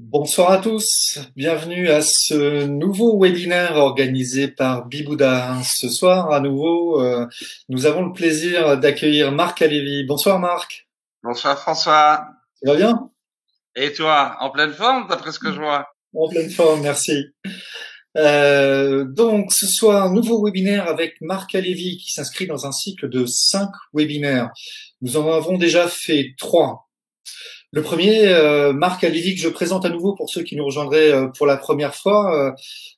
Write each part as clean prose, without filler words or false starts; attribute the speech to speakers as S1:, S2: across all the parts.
S1: Bonsoir à tous, bienvenue à ce nouveau webinaire organisé par Bibouda. Ce soir, à nouveau, nous avons le plaisir d'accueillir Marc Alévi. Bonsoir Marc,
S2: Bonsoir François.
S1: ça va bien?
S2: Et toi, en pleine forme d'après ce que je vois?
S1: En pleine forme, merci. Donc ce soir, nouveau webinaire avec Marc Alévi qui s'inscrit dans un cycle de 5 webinaires. Nous en avons déjà fait 3. Le premier, Marc Alévi, que je présente à nouveau pour ceux qui nous rejoindraient pour la première fois.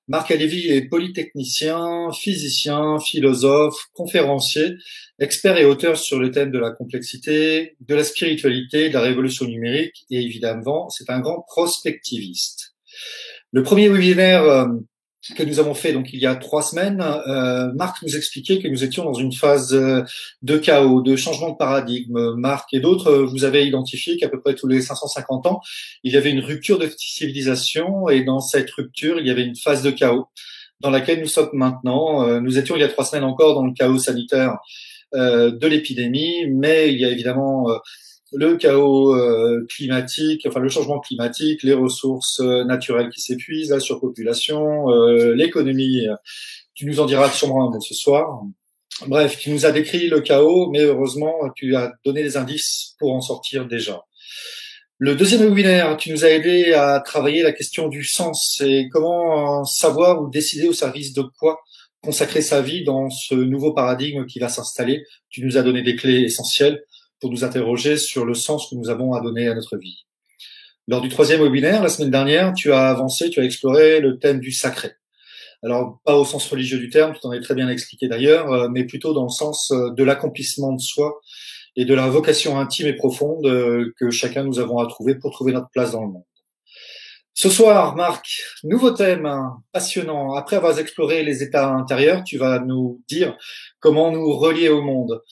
S1: Marc Alévi est polytechnicien, physicien, philosophe, conférencier, expert et auteur sur le thème de la complexité, de la spiritualité, de la révolution numérique et évidemment, c'est un grand prospectiviste. Le premier webinaire que nous avons fait donc il y a 3 semaines, Marc nous expliquait que nous étions dans une phase de chaos, de changement de paradigme. Marc et d'autres, vous avez identifié qu'à peu près tous les 550 ans, il y avait une rupture de civilisation et dans cette rupture, il y avait une phase de chaos dans laquelle nous sommes maintenant. Nous étions il y a 3 semaines encore dans le chaos sanitaire de l'épidémie, mais il y a évidemment le chaos climatique, enfin le changement climatique, les ressources naturelles qui s'épuisent, la surpopulation, l'économie. Tu nous en diras sûrement un mot ce soir. Bref, tu nous as décrit le chaos, mais heureusement, tu as donné des indices pour en sortir déjà. Le deuxième webinaire, tu nous as aidé à travailler la question du sens et comment savoir ou décider au service de quoi consacrer sa vie dans ce nouveau paradigme qui va s'installer. Tu nous as donné des clés essentielles pour nous interroger sur le sens que nous avons à donner à notre vie. Lors du troisième webinaire, la semaine dernière, tu as avancé, tu as exploré le thème du sacré. Alors, pas au sens religieux du terme, tu t'en es très bien expliqué d'ailleurs, mais plutôt dans le sens de l'accomplissement de soi et de la vocation intime et profonde que chacun nous avons à trouver pour trouver notre place dans le monde. Ce soir, Marc, nouveau thème passionnant. Après avoir exploré les états intérieurs, tu vas nous dire comment nous relier au monde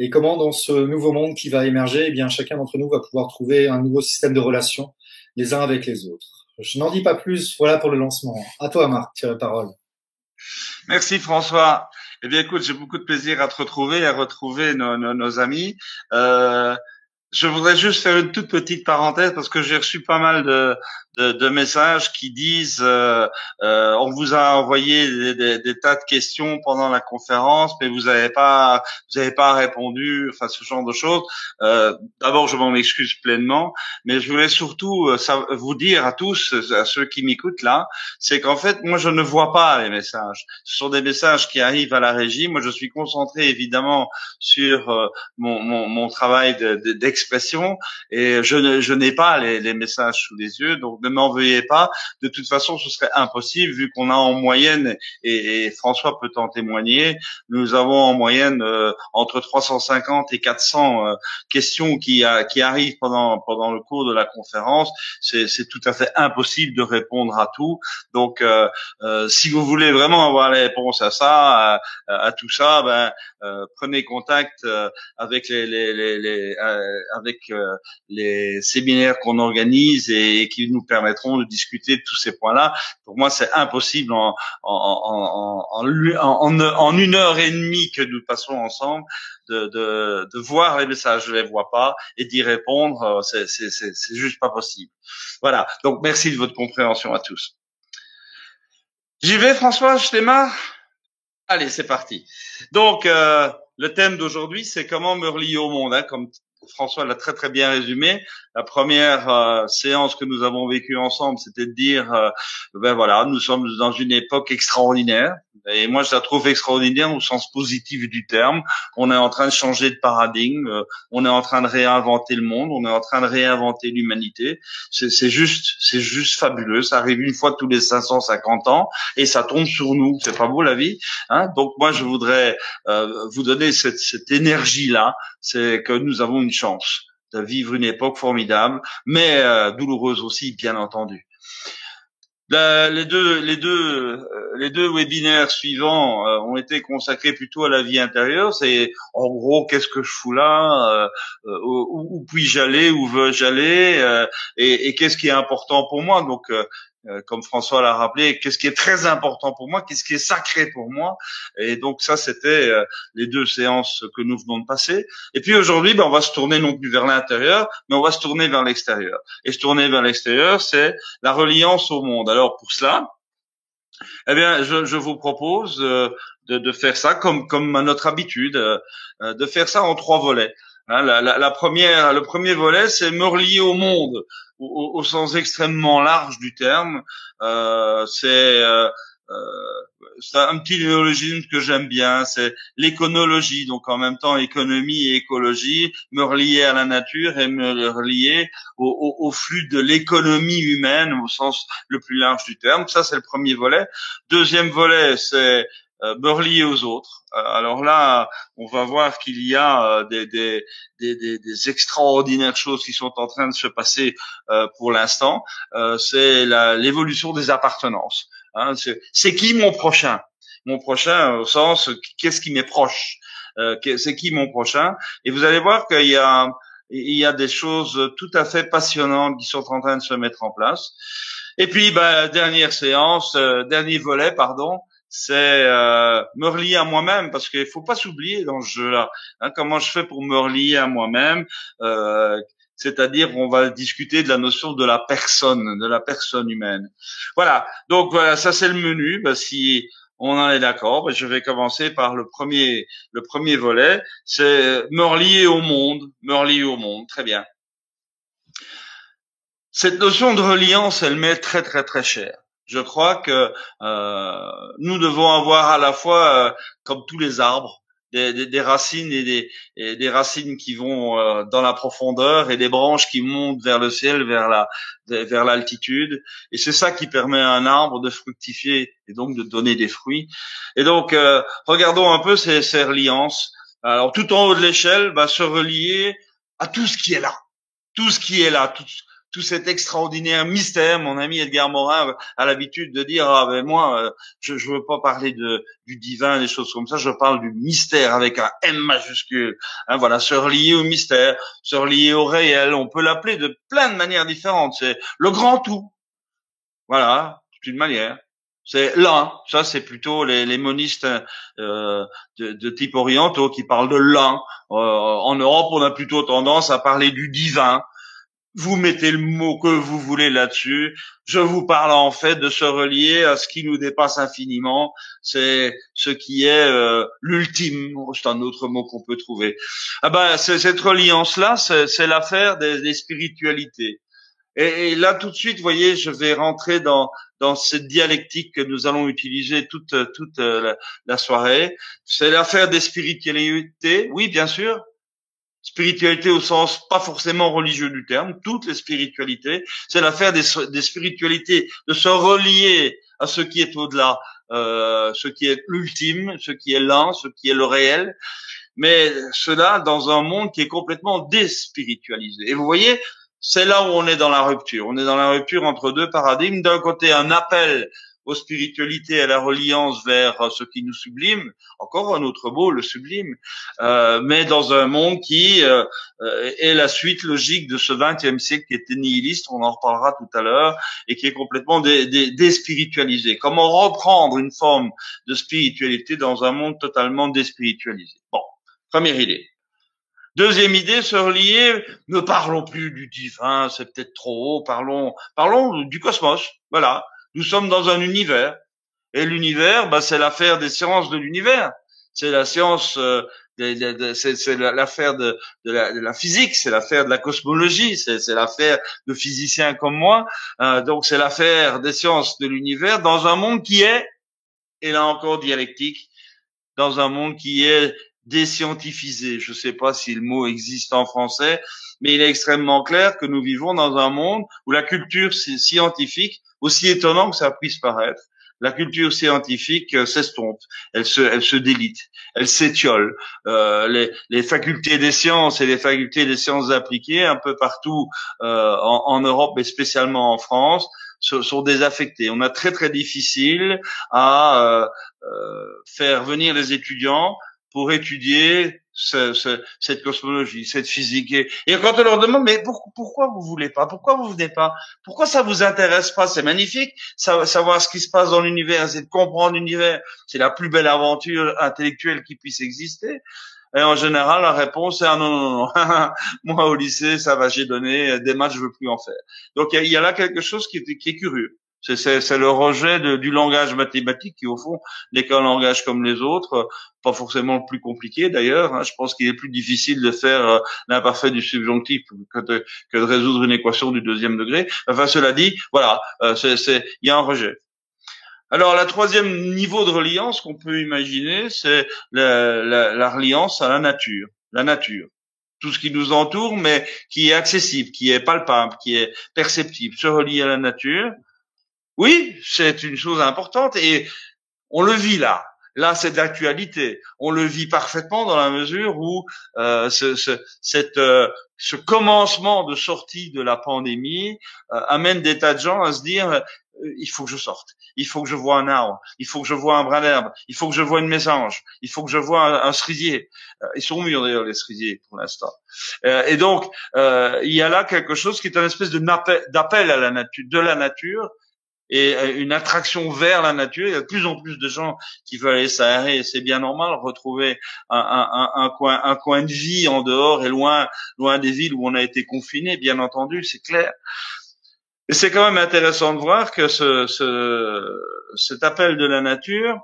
S1: et comment dans ce nouveau monde qui va émerger, eh bien, chacun d'entre nous va pouvoir trouver un nouveau système de relations les uns avec les autres. Je n'en dis pas plus, voilà pour le lancement. À toi, Marc, tu as la parole.
S2: Merci François. Eh bien écoute, j'ai beaucoup de plaisir à te retrouver, à retrouver nos amis. Euh, Je voudrais juste faire une toute petite parenthèse parce que j'ai reçu pas mal de messages qui disent on vous a envoyé des tas de questions pendant la conférence, mais vous avez pas répondu, enfin ce genre de choses. D'abord, je m'en excuse pleinement, mais je voulais surtout vous dire à tous, à ceux qui m'écoutent là, c'est qu'en fait, moi, je ne vois pas les messages. Ce sont des messages qui arrivent à la régie. Moi, je suis concentré évidemment sur mon travail d'expression et je n'ai pas les messages sous les yeux, donc ne m'en veuillez pas. De toute façon, ce serait impossible vu qu'on a en moyenne, et François peut en témoigner, nous avons en moyenne entre 350 et 400 questions qui arrivent pendant le cours de la conférence. C'est tout à fait impossible de répondre à tout. Donc, si vous voulez vraiment avoir les réponses à ça, à tout ça, prenez contact avec les séminaires qu'on organise et qui nous permettront de discuter de tous ces points-là. Pour moi, c'est impossible en 1 heure et demie que nous passons ensemble de voir les messages, je les vois pas, et d'y répondre, c'est juste pas possible. Voilà. Donc merci de votre compréhension à tous. J'y vais, François, je démarre. Allez, c'est parti. Donc, le thème d'aujourd'hui, c'est comment me relier au monde, hein, comme François l'a très très bien résumé. La première séance que nous avons vécue ensemble, c'était de dire, ben voilà, nous sommes dans une époque extraordinaire. Et moi, je la trouve extraordinaire au sens positif du terme. On est en train de changer de paradigme. On est en train de réinventer le monde. On est en train de réinventer l'humanité. C'est juste fabuleux. Ça arrive une fois tous les 550 ans et ça tombe sur nous. C'est pas beau la vie, hein? Donc moi, je voudrais vous donner cette énergie-là. C'est que nous avons une chance de vivre une époque formidable, mais douloureuse aussi, bien entendu. Les deux webinaires suivants ont été consacrés plutôt à la vie intérieure. C'est en gros qu'est-ce que je fous là, où puis-je aller, où veux-je aller, et qu'est-ce qui est important pour moi. Donc comme François l'a rappelé, qu'est-ce qui est très important pour moi, qu'est-ce qui est sacré pour moi. Et donc ça, c'était les 2 séances que nous venons de passer. Et puis aujourd'hui, on va se tourner non plus vers l'intérieur, mais on va se tourner vers l'extérieur. Et se tourner vers l'extérieur, c'est la reliance au monde. Alors pour cela, eh bien, je vous propose de faire ça comme à notre habitude, de faire ça en 3 volets. Hein, le premier volet, c'est me relier au monde au sens extrêmement large du terme. C'est un petit néologisme que j'aime bien, c'est l'éconologie, donc en même temps économie et écologie, me relier à la nature et me relier au flux de l'économie humaine au sens le plus large du terme. Ça, c'est le premier volet. Deuxième volet, c'est me relier aux autres. Alors là, on va voir qu'il y a des extraordinaires choses qui sont en train de se passer pour l'instant. C'est l'évolution des appartenances. Hein, c'est qui mon prochain? Mon prochain au sens qu'est-ce qui m'est proche? C'est qui mon prochain? Et vous allez voir qu'il y a des choses tout à fait passionnantes qui sont en train de se mettre en place. Et puis, dernier volet, pardon, c'est me relier à moi-même, parce qu'il faut pas s'oublier dans ce jeu-là. Hein, comment je fais pour me relier à moi-même? C'est-à-dire, on va discuter de la notion de la personne humaine. Voilà. Donc voilà, ça c'est le menu. Si on en est d'accord, je vais commencer par le premier volet. C'est me relier au monde. Me relier au monde. Très bien. Cette notion de reliance, elle m'est très très très chère. Je crois que nous devons avoir à la fois, comme tous les arbres, des racines et des racines qui vont dans la profondeur et des branches qui montent vers le ciel, vers l'altitude. Et c'est ça qui permet à un arbre de fructifier et donc de donner des fruits. Et donc, regardons un peu ces reliances. Alors, tout en haut de l'échelle, se relier à tout ce qui est là. Tout ce qui est là, tout cet extraordinaire mystère. Mon ami Edgar Morin a l'habitude de dire ben moi je veux pas parler du divin, des choses comme ça, je parle du mystère avec un M majuscule. Hein, voilà, se relier au mystère, se relier au réel, on peut l'appeler de plein de manières différentes. C'est le grand tout. Voilà, c'est une manière. C'est l'un, ça c'est plutôt les monistes de type orientaux qui parlent de l'un. En Europe, on a plutôt tendance à parler du divin. Vous mettez le mot que vous voulez là-dessus. Je vous parle en fait de se relier à ce qui nous dépasse infiniment. C'est ce qui est l'ultime. C'est un autre mot qu'on peut trouver. Cette reliance-là, c'est l'affaire des spiritualités. Et là, tout de suite, vous voyez, je vais rentrer dans cette dialectique que nous allons utiliser toute la soirée. C'est l'affaire des spiritualités. Oui, bien sûr. Spiritualité au sens pas forcément religieux du terme, toutes les spiritualités, c'est l'affaire des spiritualités, de se relier à ce qui est au-delà, ce qui est l'ultime, ce qui est l'un, ce qui est le réel, mais cela dans un monde qui est complètement déspiritualisé. Et vous voyez, c'est là où on est dans la rupture. On est dans la rupture entre 2 paradigmes. D'un côté, un appel aux spiritualités, à la reliance vers ce qui nous sublime, encore un autre mot, le sublime, mais dans un monde qui est la suite logique de ce XXe siècle qui était nihiliste, on en reparlera tout à l'heure, et qui est complètement déspiritualisé. Comment reprendre une forme de spiritualité dans un monde totalement déspiritualisé? Bon, première idée. Deuxième idée, se relier, ne parlons plus du divin, c'est peut-être trop haut, parlons du cosmos, voilà. Nous sommes dans un univers, et l'univers, c'est l'affaire des sciences de l'univers. C'est la science, c'est l'affaire de la physique, c'est l'affaire de la cosmologie, c'est l'affaire de physiciens comme moi. Donc c'est l'affaire des sciences de l'univers dans un monde qui est, et là encore dialectique, dans un monde qui est déscientifisé. Je ne sais pas si le mot existe en français, mais il est extrêmement clair que nous vivons dans un monde où la culture scientifique, aussi étonnant que ça puisse paraître, la culture scientifique s'estompe, elle se délite, elle s'étiole. Les facultés des sciences et les facultés des sciences appliquées, un peu partout en Europe et spécialement en France, sont désaffectées. On a très très difficile à faire venir les étudiants pour étudier cette cosmologie, cette physique. Et quand on leur demande, mais pourquoi vous voulez pas? Pourquoi vous venez pas? Pourquoi ça vous intéresse pas? C'est magnifique, savoir ce qui se passe dans l'univers, c'est de comprendre l'univers. C'est la plus belle aventure intellectuelle qui puisse exister. Et en général, la réponse est ah non, non, non. Moi, au lycée, ça va, j'ai donné des maths, je veux plus en faire. Donc, il y a là quelque chose qui est curieux. C'est le rejet du langage mathématique qui, au fond, n'est qu'un langage comme les autres, pas forcément le plus compliqué d'ailleurs. Hein. Je pense qu'il est plus difficile de faire l'imparfait du subjonctif que de résoudre une équation du deuxième degré. Enfin, cela dit, voilà, il y a un rejet. Alors, la troisième niveau de reliance qu'on peut imaginer, c'est la reliance à la nature. La nature. Tout ce qui nous entoure, mais qui est accessible, qui est palpable, qui est perceptible, se relier à la nature. Oui, c'est une chose importante et on le vit là. Là, c'est d'actualité. On le vit parfaitement dans la mesure où ce commencement de sortie de la pandémie amène des tas de gens à se dire il faut que je sorte, il faut que je voie un arbre, il faut que je voie un brin d'herbe, il faut que je voie une mésange, il faut que je voie un cerisier. Ils sont mûrs d'ailleurs les cerisiers pour l'instant. Et donc il y a là quelque chose qui est une espèce d'appel à la nature, de la nature. Et une attraction vers la nature. Il y a de plus en plus de gens qui veulent aller s'aérer, et c'est bien normal, retrouver un coin de vie en dehors et loin des villes où on a été confiné, bien entendu, c'est clair. Et c'est quand même intéressant de voir que cet appel de la nature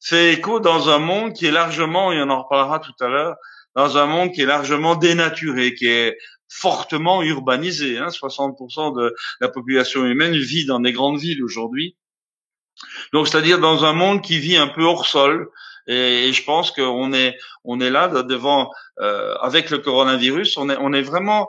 S2: fait écho dans un monde qui est largement, et on en reparlera tout à l'heure, dans un monde qui est largement dénaturé, qui est fortement urbanisé. 60% de la population humaine vit dans des grandes villes aujourd'hui. Donc, c'est-à-dire dans un monde qui vit un peu hors sol. Et je pense qu'on est là devant, avec le coronavirus, on est vraiment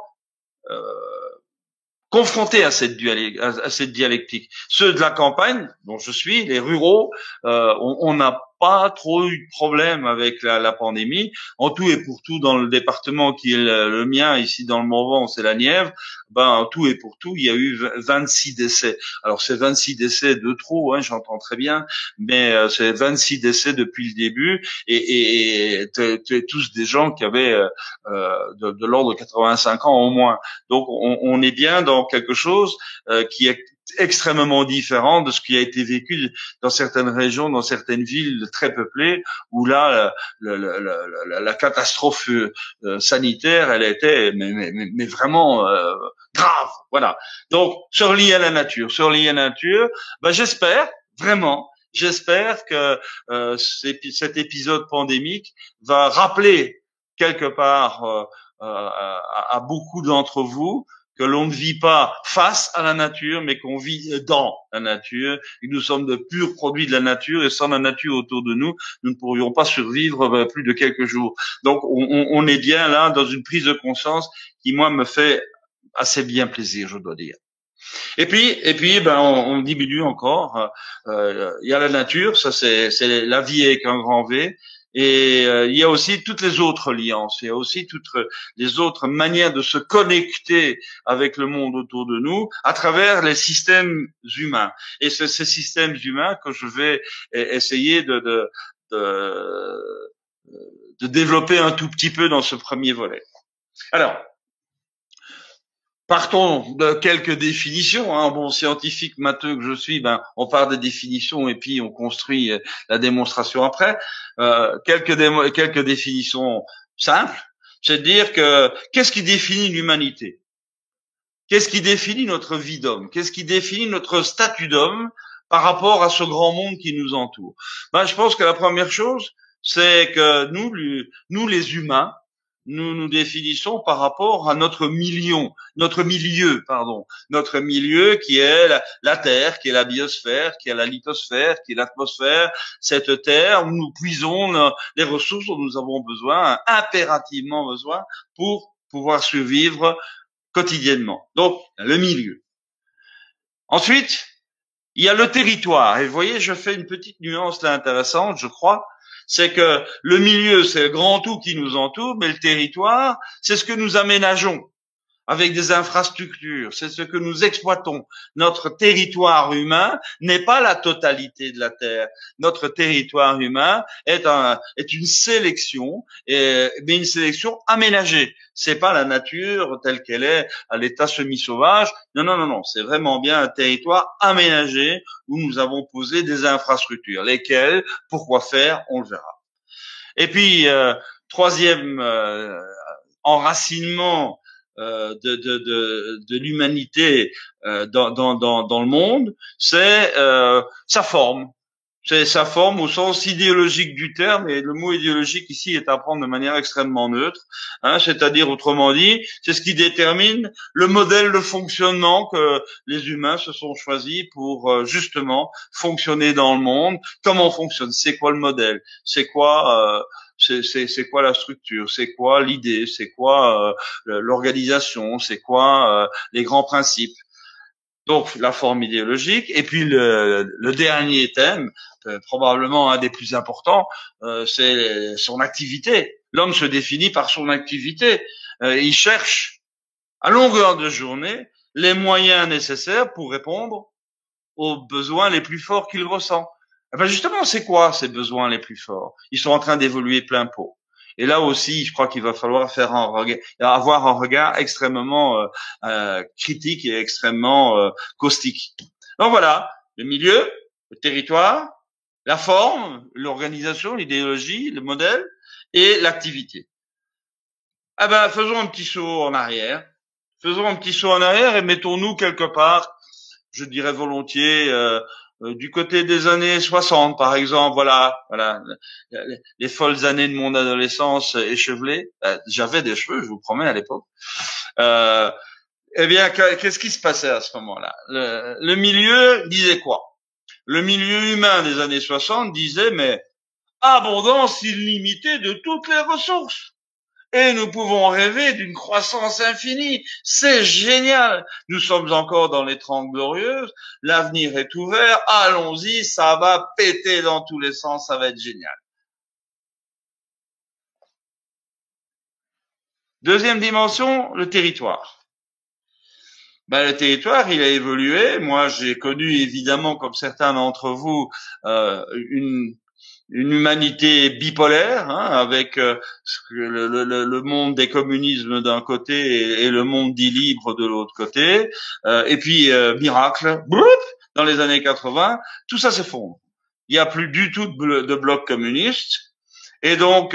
S2: confrontés à cette dialectique. Ceux de la campagne, dont je suis, les ruraux, on n'a pas trop eu de problème avec la pandémie. En tout et pour tout, dans le département qui est le mien, ici dans le Morvan, c'est la Nièvre, en tout et pour tout, il y a eu 26 décès. Alors c'est 26 décès de trop, j'entends très bien, mais c'est 26 décès depuis le début, et tous des gens qui avaient de l'ordre de 85 ans au moins. Donc on est bien dans quelque chose qui est extrêmement différent de ce qui a été vécu dans certaines régions, dans certaines villes très peuplées, où là la catastrophe sanitaire, elle était mais vraiment grave. Voilà. Donc se relier à la nature, j'espère vraiment. J'espère que cet épisode pandémique va rappeler quelque part à beaucoup d'entre vous que l'on ne vit pas face à la nature, mais qu'on vit dans la nature. Et nous sommes de purs produits de la nature, et sans la nature autour de nous, nous ne pourrions pas survivre plus de quelques jours. Donc, on est bien là dans une prise de conscience qui, moi, me fait assez bien plaisir, je dois dire. Et puis, on diminue encore. Il y a la nature, ça c'est la vie avec un grand V. Et il y a aussi toutes les autres alliances, il y a aussi toutes les autres manières de se connecter avec le monde autour de nous à travers les systèmes humains. Et c'est ces systèmes humains que je vais essayer de développer un tout petit peu dans ce premier volet. Alors, partons de quelques définitions. Bon, scientifique matheux que je suis, on part des définitions et puis on construit la démonstration après. Quelques définitions simples, c'est de dire que qu'est-ce qui définit l'humanité? Qu'est-ce qui définit notre vie d'homme? Qu'est-ce qui définit notre statut d'homme par rapport à ce grand monde qui nous entoure? Je pense que la première chose, c'est que nous les humains, nous définissons par rapport à notre milieu, qui est la Terre, qui est la biosphère, qui est la lithosphère, qui est l'atmosphère, cette Terre où nous puisons les ressources dont nous avons besoin, impérativement besoin, pour pouvoir survivre quotidiennement. Donc, le milieu. Ensuite, il y a le territoire. Et vous voyez, je fais une petite nuance là intéressante, je crois. C'est que le milieu, c'est le grand tout qui nous entoure, mais le territoire, c'est ce que nous aménageons. avec des infrastructures. C'est ce que nous exploitons. Notre territoire humain n'est pas la totalité de la Terre. Notre territoire humain est une sélection, mais une sélection aménagée. C'est pas la nature telle qu'elle est à l'état semi-sauvage. Non, non, non, non. C'est vraiment bien un territoire aménagé où nous avons posé des infrastructures. Lesquelles, pourquoi faire, on le verra. Et puis, troisième enracinement de l'humanité dans le monde, c'est sa forme. C'est sa forme au sens idéologique du terme, et le mot idéologique ici est à prendre de manière extrêmement neutre, hein, c'est-à-dire, autrement dit, c'est ce qui détermine le modèle de fonctionnement que les humains se sont choisis pour justement fonctionner dans le monde. Comment fonctionne? C'est quoi le modèle? C'est quoi c'est quoi la structure? C'est quoi l'idée? C'est quoi l'organisation? C'est quoi les grands principes? Donc la forme idéologique, et puis le dernier thème, probablement un des plus importants, c'est son activité. L'homme se définit par son activité. Il cherche à longueur de journée les moyens nécessaires pour répondre aux besoins les plus forts qu'il ressent. Eh ben justement, c'est quoi ces besoins les plus forts? Ils sont en train d'évoluer plein pot. Et là aussi, je crois qu'il va falloir avoir un regard extrêmement critique et extrêmement caustique. Donc voilà, le milieu, le territoire, la forme, l'organisation, l'idéologie, le modèle et l'activité. Ah ben, faisons un petit saut en arrière. Faisons un petit saut en arrière et mettons-nous quelque part, je dirais volontiers, du côté des années 60, par exemple. Voilà, les folles années de mon adolescence échevelée. J'avais des cheveux, je vous promets, à l'époque. Eh bien, qu'est-ce qui se passait à ce moment-là? Le milieu disait quoi? Le milieu humain des années 60 disait, mais abondance illimitée de toutes les ressources. Et nous pouvons rêver d'une croissance infinie. C'est génial. Nous sommes encore dans les 30 glorieuses. L'avenir est ouvert. Allons-y, ça va péter dans tous les sens. Ça va être génial. Deuxième dimension, le territoire. Le territoire, il a évolué. Moi, j'ai connu évidemment, comme certains d'entre vous, une humanité bipolaire, hein, avec le monde des communismes d'un côté et le monde dit libre de l'autre côté. Et puis, miracle, dans les années 80, tout ça s'effondre. Il n'y a plus du tout de bloc communiste. Et donc,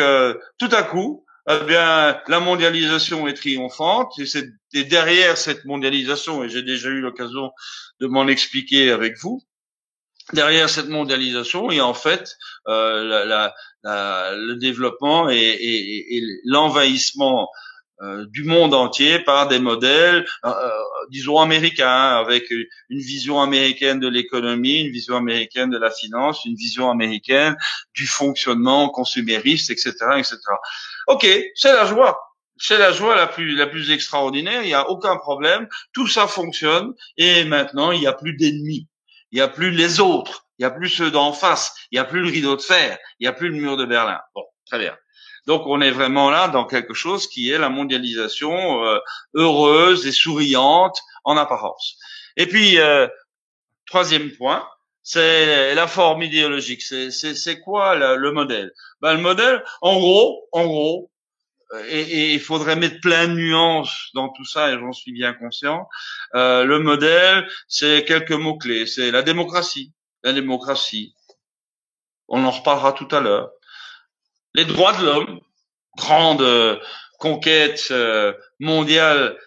S2: tout à coup, eh bien, la mondialisation est triomphante. Et derrière cette mondialisation, et j'ai déjà eu l'occasion de m'en expliquer avec vous, derrière cette mondialisation, il y a en fait le développement et l'envahissement du monde entier par des modèles, disons américains, avec une vision américaine de l'économie, une vision américaine de la finance, une vision américaine du fonctionnement consumériste, etc., etc. Ok, c'est la joie. C'est la joie la plus extraordinaire. Il n'y a aucun problème. Tout ça fonctionne. Et maintenant, il n'y a plus d'ennemis. Il n'y a plus les autres. Il n'y a plus ceux d'en face. Il n'y a plus le rideau de fer. Il n'y a plus le mur de Berlin. Bon, très bien. Donc, on est vraiment là dans quelque chose qui est la mondialisation heureuse et souriante en apparence. Et puis, troisième point, c'est la forme idéologique. C'est quoi le modèle? Le modèle, en gros, et il faudrait mettre plein de nuances dans tout ça, et j'en suis bien conscient. Le modèle, c'est quelques mots-clés. C'est la démocratie. La démocratie. On en reparlera tout à l'heure. Les droits de l'homme. Grande conquête mondiale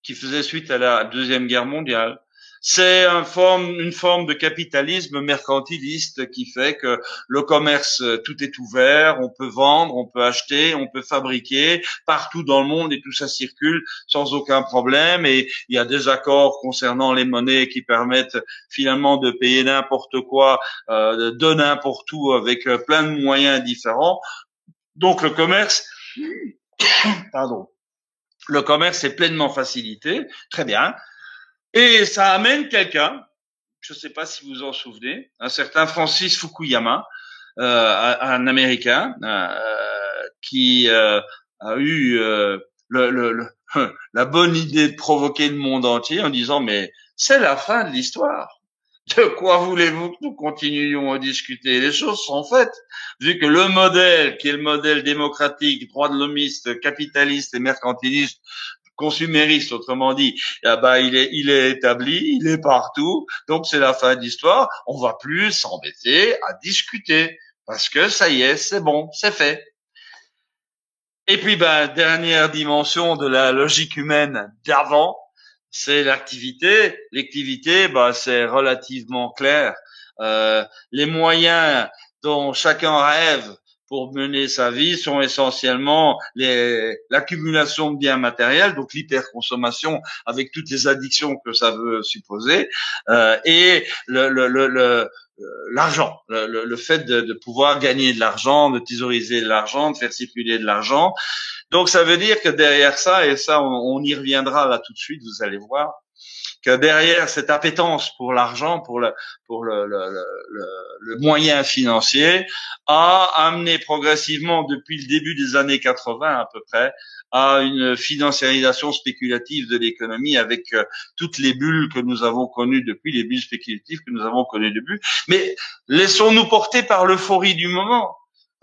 S2: qui faisait suite à la Deuxième Guerre mondiale. C'est une forme de capitalisme mercantiliste qui fait que le commerce, tout est ouvert, on peut vendre, on peut acheter, on peut fabriquer partout dans le monde et tout ça circule sans aucun problème. Et il y a des accords concernant les monnaies qui permettent finalement de payer n'importe quoi, de n'importe où avec plein de moyens différents. Donc le commerce, le commerce est pleinement facilité, très bien. Et ça amène quelqu'un, je ne sais pas si vous en souvenez, un certain Francis Fukuyama, un Américain, qui a eu la bonne idée de provoquer le monde entier en disant mais c'est la fin de l'histoire. De quoi voulez-vous que nous continuions à discuter? Les choses sont faites. Vu que le modèle, qui est le modèle démocratique, droit de l'homiste, capitaliste et mercantiliste, consumériste, autrement dit, il est établi, il est partout. Donc c'est la fin de l'histoire. On va plus s'embêter à discuter parce que ça y est, c'est bon, c'est fait. Et puis, dernière dimension de la logique humaine d'avant, c'est l'activité. L'activité, c'est relativement clair. Les moyens dont chacun rêve pour mener sa vie sont essentiellement l'accumulation de biens matériels, donc l'hyperconsommation avec toutes les addictions que ça veut supposer, et l'argent, le fait de pouvoir gagner de l'argent, de thésauriser de l'argent, de faire circuler de l'argent. Donc ça veut dire que derrière ça, et ça on y reviendra là tout de suite, vous allez voir, que derrière cette appétence pour l'argent, pour le moyen financier, a amené progressivement depuis le début des années 80 à peu près à une financiarisation spéculative de l'économie avec toutes les bulles que nous avons connues depuis, les bulles spéculatives que nous avons connues depuis. Mais laissons-nous porter par l'euphorie du moment.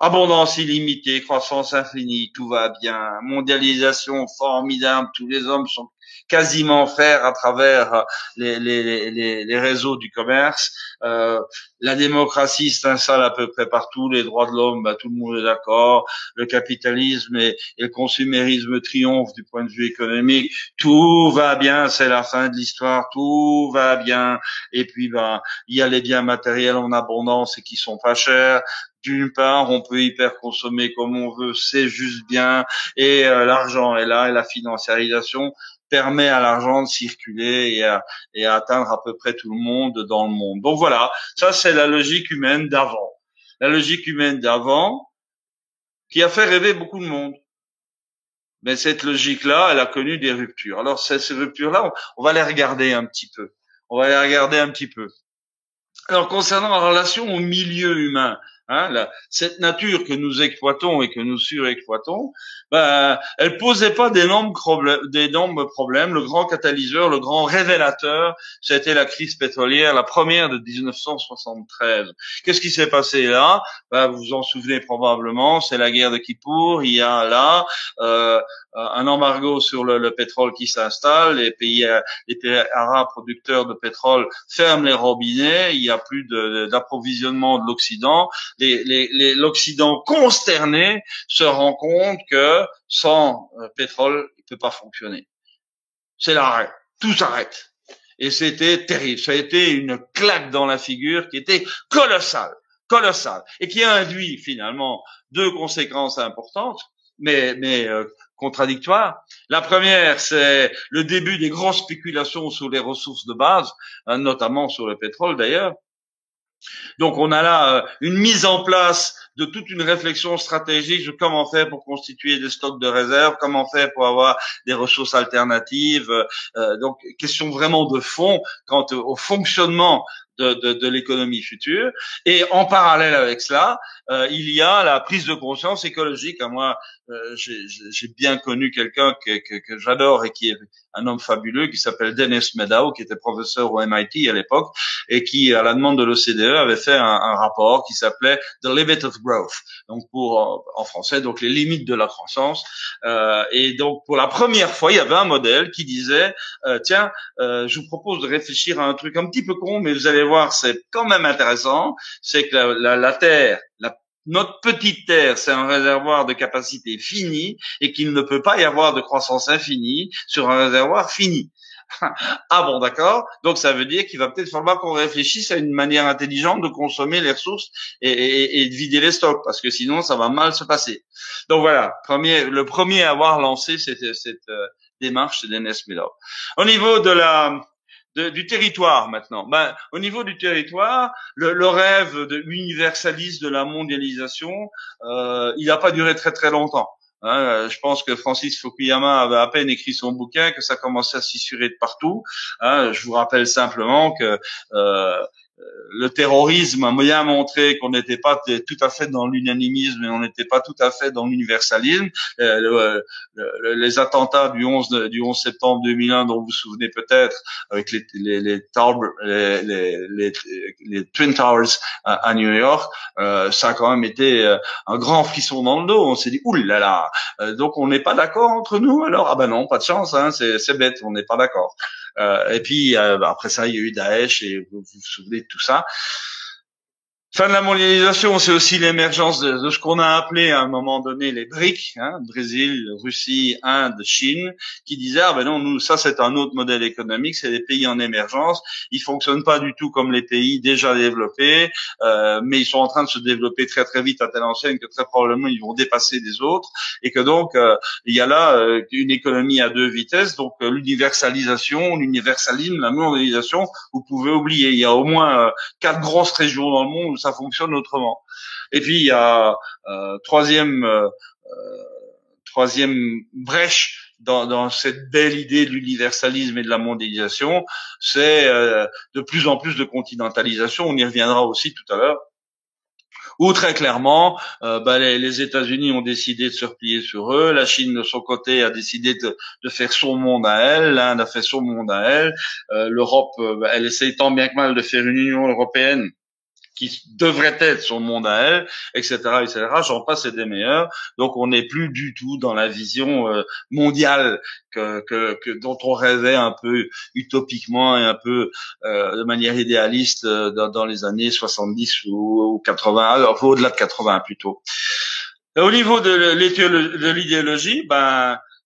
S2: Abondance illimitée, croissance infinie, tout va bien, mondialisation formidable, tous les hommes sont quasiment frères à travers les réseaux du commerce. La démocratie s'installe à peu près partout, les droits de l'homme, tout le monde est d'accord. Le capitalisme et le consumérisme triomphent du point de vue économique. Tout va bien, c'est la fin de l'histoire, tout va bien. Et puis, il y a les biens matériels en abondance et qui sont pas chers. D'une part, on peut hyper consommer comme on veut, c'est juste bien, et l'argent est là, et la financiarisation permet à l'argent de circuler et à atteindre à peu près tout le monde dans le monde. Donc voilà, ça c'est la logique humaine d'avant. La logique humaine d'avant qui a fait rêver beaucoup de monde. Mais cette logique-là, elle a connu des ruptures. Alors ces ruptures-là, on va les regarder un petit peu. Alors concernant la relation au milieu humain, cette nature que nous exploitons et que nous surexploitons, elle posait pas d'énormes problèmes. Le grand catalyseur, le grand révélateur, c'était la crise pétrolière, la première de 1973. Qu'est-ce qui s'est passé là? Vous vous en souvenez probablement, c'est la guerre de Kippour. Il y a là un embargo sur le pétrole qui s'installe. Les pays arabes producteurs de pétrole ferment les robinets. Il y a plus d'approvisionnement de l'Occident. L'Occident consterné se rend compte que sans pétrole, il peut pas fonctionner. C'est l'arrêt. Tout s'arrête. Et c'était terrible. Ça a été une claque dans la figure qui était colossale. Et qui a induit finalement deux conséquences importantes, mais contradictoires. La première, c'est le début des grosses spéculations sur les ressources de base, notamment sur le pétrole d'ailleurs. Donc on a là une mise en place de toute une réflexion stratégique sur comment faire pour constituer des stocks de réserve, comment faire pour avoir des ressources alternatives. Donc question vraiment de fond quant au fonctionnement de l'économie future. Et en parallèle avec cela, il y a la prise de conscience écologique. Moi, j'ai bien connu quelqu'un que j'adore et qui est un homme fabuleux qui s'appelle Dennis Meadow, qui était professeur au MIT à l'époque et qui, à la demande de l'OCDE, avait fait un rapport qui s'appelait The Limit of Growth. Donc en français, donc les limites de la croissance. Et donc pour la première fois, il y avait un modèle qui disait je vous propose de réfléchir à un truc un petit peu con, mais vous allez voir, c'est quand même intéressant. C'est que la Terre, notre petite Terre, c'est un réservoir de capacité fini et qu'il ne peut pas y avoir de croissance infinie sur un réservoir fini. Ah bon, d'accord. Donc ça veut dire qu'il va peut-être falloir qu'on réfléchisse à une manière intelligente de consommer les ressources et de vider les stocks, parce que sinon ça va mal se passer. Donc voilà, le premier à avoir lancé cette démarche, c'est Dennis Miller. Au niveau du territoire maintenant. Au niveau du territoire, le rêve universaliste de la mondialisation, il n'a pas duré très très longtemps. Je pense que Francis Fukuyama avait à peine écrit son bouquin que ça commençait à s'issurer de partout. Je vous rappelle simplement que le terrorisme a bien montré qu'on n'était pas tout à fait dans l'unanimisme et on n'était pas tout à fait dans l'universalisme. Les attentats du 11 septembre 2001, dont vous vous souvenez peut-être, avec les Twin Towers à New York, ça a quand même été un grand frisson dans le dos. On s'est dit ouh là là, donc on n'est pas d'accord entre nous alors? Ah ben non, pas de chance, hein, c'est bête, on n'est pas d'accord. Et puis après ça, il y a eu Daesh et vous vous souvenez de tout ça. Fin de la mondialisation, c'est aussi l'émergence de ce qu'on a appelé à un moment donné les BRIC, hein, Brésil, Russie, Inde, Chine, qui disaient ah ben non, nous ça c'est un autre modèle économique, c'est des pays en émergence, ils fonctionnent pas du tout comme les pays déjà développés, mais ils sont en train de se développer très très vite à telle enseigne que très probablement ils vont dépasser des autres, et que donc il y a là une économie à deux vitesses, donc l'universalisation, l'universalisme, la mondialisation, vous pouvez oublier, il y a au moins 4 grosses régions dans le monde où ça fonctionne autrement. Et puis il y a troisième brèche dans cette belle idée de l'universalisme et de la mondialisation, c'est de plus en plus de continentalisation. On y reviendra aussi tout à l'heure. Où très clairement, les États-Unis ont décidé de se replier sur eux, la Chine de son côté a décidé de faire son monde à elle, l'Inde a fait son monde à elle, l'Europe, elle essaye tant bien que mal de faire une Union européenne qui devrait être son monde à elle, etc., etc. J'en passe et des meilleurs. Donc, on n'est plus du tout dans la vision mondiale dont on rêvait un peu utopiquement et un peu de manière idéaliste dans les années 70 ou 80, alors au-delà de 80 plutôt. Au niveau de l'idéologie,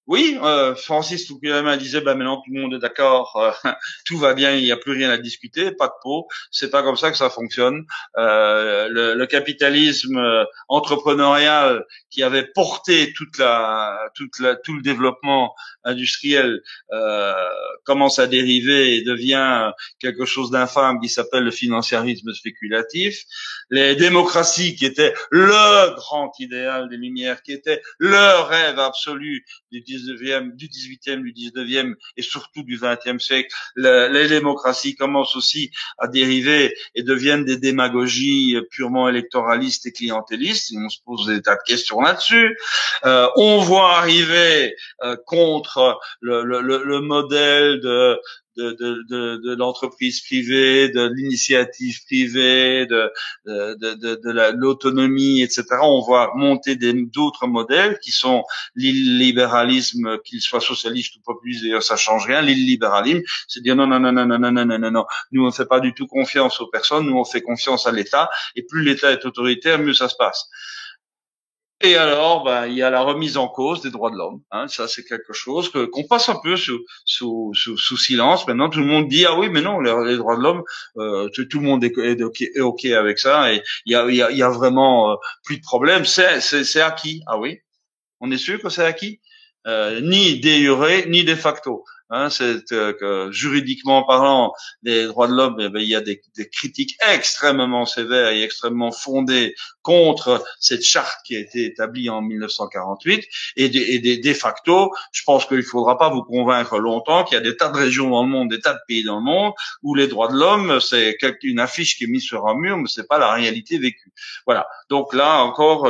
S2: oui, Francis Fukuyama disait, maintenant tout le monde est d'accord, tout va bien, il n'y a plus rien à discuter, pas de peau. C'est pas comme ça que ça fonctionne. Le capitalisme entrepreneurial qui avait porté tout le développement industriel commence à dériver et devient quelque chose d'infâme qui s'appelle le financiarisme spéculatif. Les démocraties qui étaient le grand idéal des Lumières, qui était le rêve absolu du 19e, du 18e, du 19e et surtout du 20e siècle, les démocraties commencent aussi à dériver et deviennent des démagogies purement électoralistes et clientélistes. Et on se pose des tas de questions là-dessus. On voit arriver contre le modèle de l'entreprise privée, de l'initiative privée, de l'autonomie, etc. On voit monter d'autres modèles qui sont l'illibéralisme, qu'il soit socialiste ou populiste, d'ailleurs ça change rien. L'illibéralisme, c'est dire non, nous on ne fait pas du tout confiance aux personnes, nous on fait confiance à l'État, et plus l'État est autoritaire, mieux ça se passe. Et alors, il y a la remise en cause des droits de l'homme. Hein, ça, c'est quelque chose qu'on passe un peu sous silence. Maintenant, tout le monde dit ah oui, mais non, les droits de l'homme, tout le monde est ok avec ça. Et il y a vraiment plus de problème. C'est acquis. Ah oui, on est sûr que c'est acquis, ni de jure ni de facto. Hein, c'est que juridiquement parlant, les droits de l'homme, il y a des critiques extrêmement sévères et extrêmement fondées contre cette charte qui a été établie en 1948 et de facto, je pense qu'il ne faudra pas vous convaincre longtemps qu'il y a des tas de régions dans le monde, des tas de pays dans le monde où les droits de l'homme, c'est une affiche qui est mise sur un mur, mais c'est pas la réalité vécue. Voilà. Donc là encore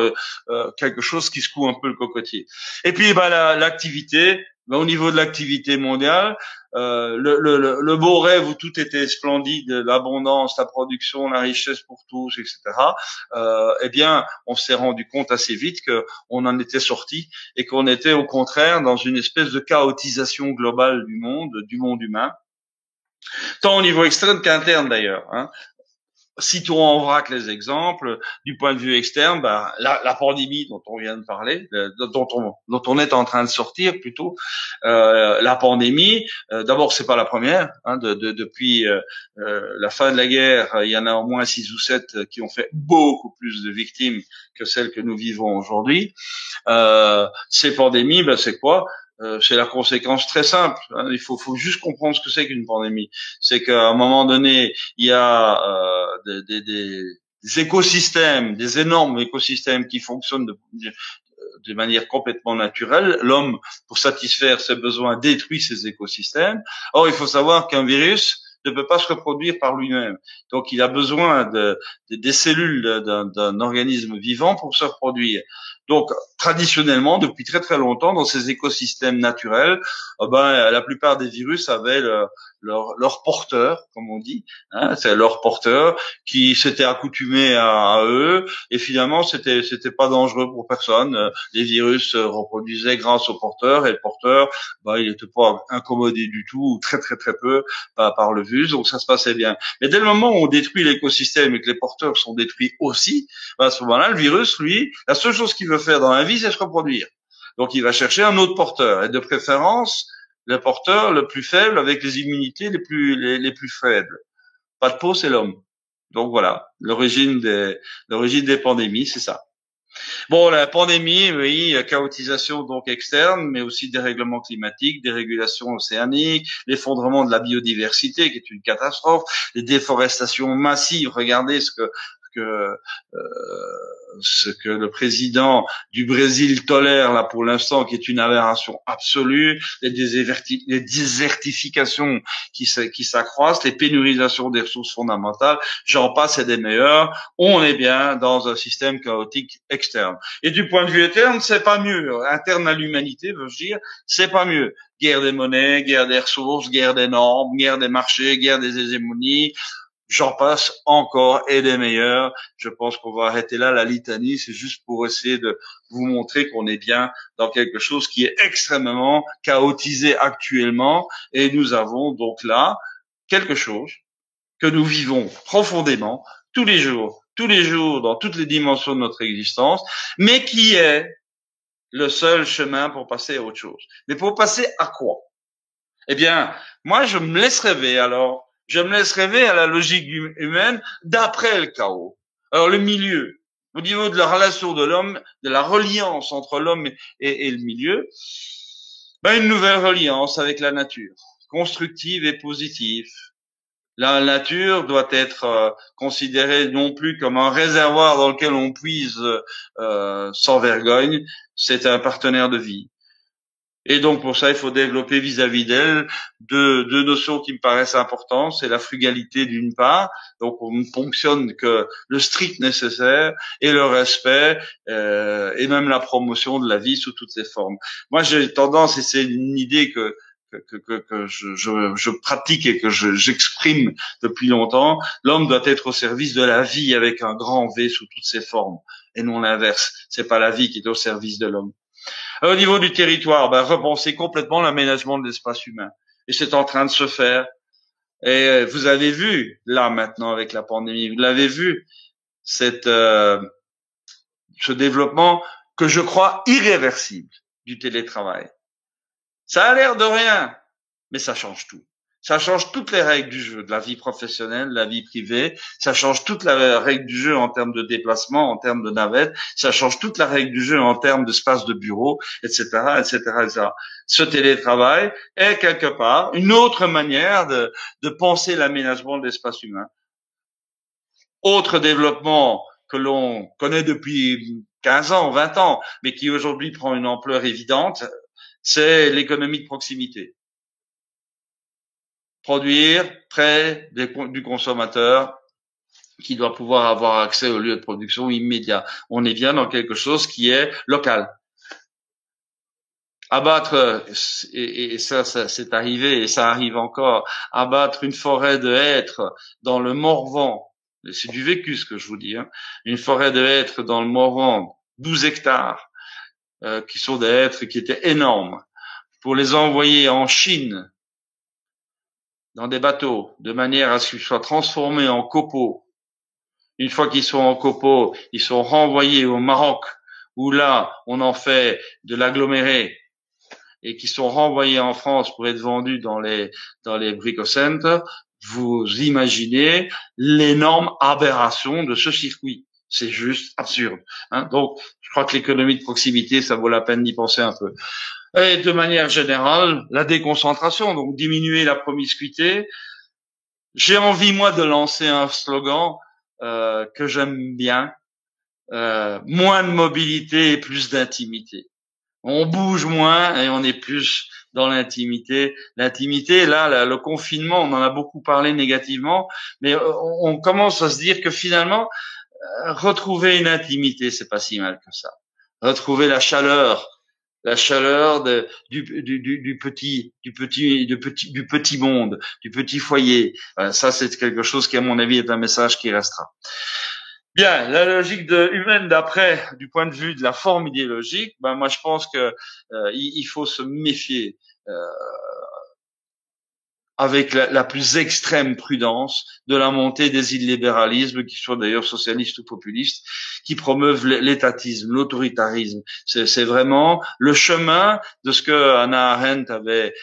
S2: quelque chose qui secoue un peu le cocotier. Et puis l'activité. Au niveau de l'activité mondiale, le beau rêve où tout était splendide, l'abondance, la production, la richesse pour tous, etc. Eh bien, on s'est rendu compte assez vite que on en était sorti et qu'on était au contraire dans une espèce de chaotisation globale du monde humain, tant au niveau externe qu'interne d'ailleurs. Hein. Citons en vrac les exemples. Du point de vue externe, la pandémie dont on vient de parler, dont on est en train de sortir plutôt, la pandémie. D'abord, c'est pas la première. Hein, depuis la fin de la guerre, il y en a au moins 6 ou 7 qui ont fait beaucoup plus de victimes que celles que nous vivons aujourd'hui. Ces pandémies, c'est quoi? C'est la conséquence très simple. Hein. Il faut juste comprendre ce que c'est qu'une pandémie. C'est qu'à un moment donné, il y a des écosystèmes, des énormes écosystèmes qui fonctionnent de manière complètement naturelle. L'homme, pour satisfaire ses besoins, détruit ces écosystèmes. Or, il faut savoir qu'un virus, ne peut pas se reproduire par lui-même. Donc, il a besoin des cellules d'un organisme vivant pour se reproduire. Donc, traditionnellement, depuis très très longtemps, dans ces écosystèmes naturels, la plupart des virus avaient leur porteur, comme on dit, hein, c'est leur porteur qui s'était accoutumé à eux, et finalement, c'était pas dangereux pour personne. Les virus se reproduisaient grâce au porteur, et le porteur, il n'était pas incommodé du tout, ou très très très peu par le virus, donc ça se passait bien. Mais dès le moment où on détruit l'écosystème et que les porteurs sont détruits aussi, à ce moment-là, le virus, lui, la seule chose qu'il veut faire dans la vie, c'est se reproduire. Donc, il va chercher un autre porteur, et de préférence, le porteur le plus faible avec les immunités les plus faibles. Pas de peau, c'est l'homme. Donc voilà, l'origine des pandémies, c'est ça. Bon, la pandémie, oui, chaotisation donc externe, mais aussi dérèglement climatique, dérégulation océanique, l'effondrement de la biodiversité qui est une catastrophe, les déforestations massives. Regardez que ce que le président du Brésil tolère là pour l'instant, qui est une aberration absolue, les désertifications qui s'accroissent, les pénurisations des ressources fondamentales, j'en passe et des meilleurs. On est bien dans un système chaotique externe. Et du point de vue interne, c'est pas mieux. Interne à l'humanité, veux-je dire, c'est pas mieux. Guerre des monnaies, guerre des ressources, guerre des normes, guerre des marchés, guerre des hégémonies. J'en passe encore et des meilleurs. Je pense qu'on va arrêter là la litanie. C'est juste pour essayer de vous montrer qu'on est bien dans quelque chose qui est extrêmement chaotisé actuellement. Et nous avons donc là quelque chose que nous vivons profondément tous les jours, dans toutes les dimensions de notre existence, mais qui est le seul chemin pour passer à autre chose. Mais pour passer à quoi? Eh bien, moi, je me laisse rêver alors. Je me laisse rêver à la logique humaine d'après le chaos. Alors, le milieu, au niveau de la relation de l'homme, de la reliance entre l'homme et le milieu, une nouvelle reliance avec la nature, constructive et positive. La nature doit être considérée non plus comme un réservoir dans lequel on puise sans vergogne, c'est un partenaire de vie. Et donc pour ça, il faut développer vis-à-vis d'elle deux notions qui me paraissent importantes. C'est la frugalité d'une part, donc on ne fonctionne que le strict nécessaire, et le respect et même la promotion de la vie sous toutes ses formes. Moi, j'ai tendance, et c'est une idée que je pratique et que j'exprime depuis longtemps, l'homme doit être au service de la vie avec un grand V sous toutes ses formes, et non l'inverse. C'est pas la vie qui est au service de l'homme. Au niveau du territoire, repenser complètement l'aménagement de l'espace humain. Et c'est en train de se faire. Et vous avez vu, là maintenant avec la pandémie, vous l'avez vu, ce développement que je crois irréversible du télétravail. Ça a l'air de rien, mais ça change tout. Ça change toutes les règles du jeu, de la vie professionnelle, de la vie privée. Ça change toute la règle du jeu en termes de déplacement, en termes de navette. Ça change toute la règle du jeu en termes d'espace de bureau, etc., etc., etc. Ce télétravail est quelque part une autre manière de penser l'aménagement de l'espace humain. Autre développement que l'on connaît depuis 15 ans, 20 ans, mais qui aujourd'hui prend une ampleur évidente, c'est l'économie de proximité. Produire près du consommateur qui doit pouvoir avoir accès au lieu de production immédiat. On est bien dans quelque chose qui est local. Abattre, et ça c'est arrivé et ça arrive encore, abattre une forêt de hêtres dans le Morvan, c'est du vécu ce que je vous dis, hein, une forêt de hêtres dans le Morvan, 12 hectares, qui sont des hêtres qui étaient énormes, pour les envoyer en Chine, dans des bateaux, de manière à ce qu'ils soient transformés en copeaux. Une fois qu'ils sont en copeaux, ils sont renvoyés au Maroc, où là, on en fait de l'aggloméré, et qui sont renvoyés en France pour être vendus dans les brico-centres. Vous imaginez l'énorme aberration de ce circuit. C'est juste absurde, hein. Donc, je crois que l'économie de proximité, ça vaut la peine d'y penser un peu. Et de manière générale, la déconcentration, donc diminuer la promiscuité. J'ai envie, moi, de lancer un slogan que j'aime bien, moins de mobilité et plus d'intimité. On bouge moins et on est plus dans l'intimité. L'intimité, là, le confinement, on en a beaucoup parlé négativement, mais on commence à se dire que finalement, retrouver une intimité, c'est pas si mal que ça. Retrouver la chaleur du petit monde, du petit foyer. Ça, c'est quelque chose qui, à mon avis, est un message qui restera. Bien, la logique humaine d'après, du point de vue de la forme idéologique, ben moi je pense que il faut se méfier euh, avec la plus extrême prudence de la montée des illibéralismes, qui soient d'ailleurs socialistes ou populistes, qui promeuvent l'étatisme, l'autoritarisme. C'est vraiment le chemin de ce que Hannah Arendt avait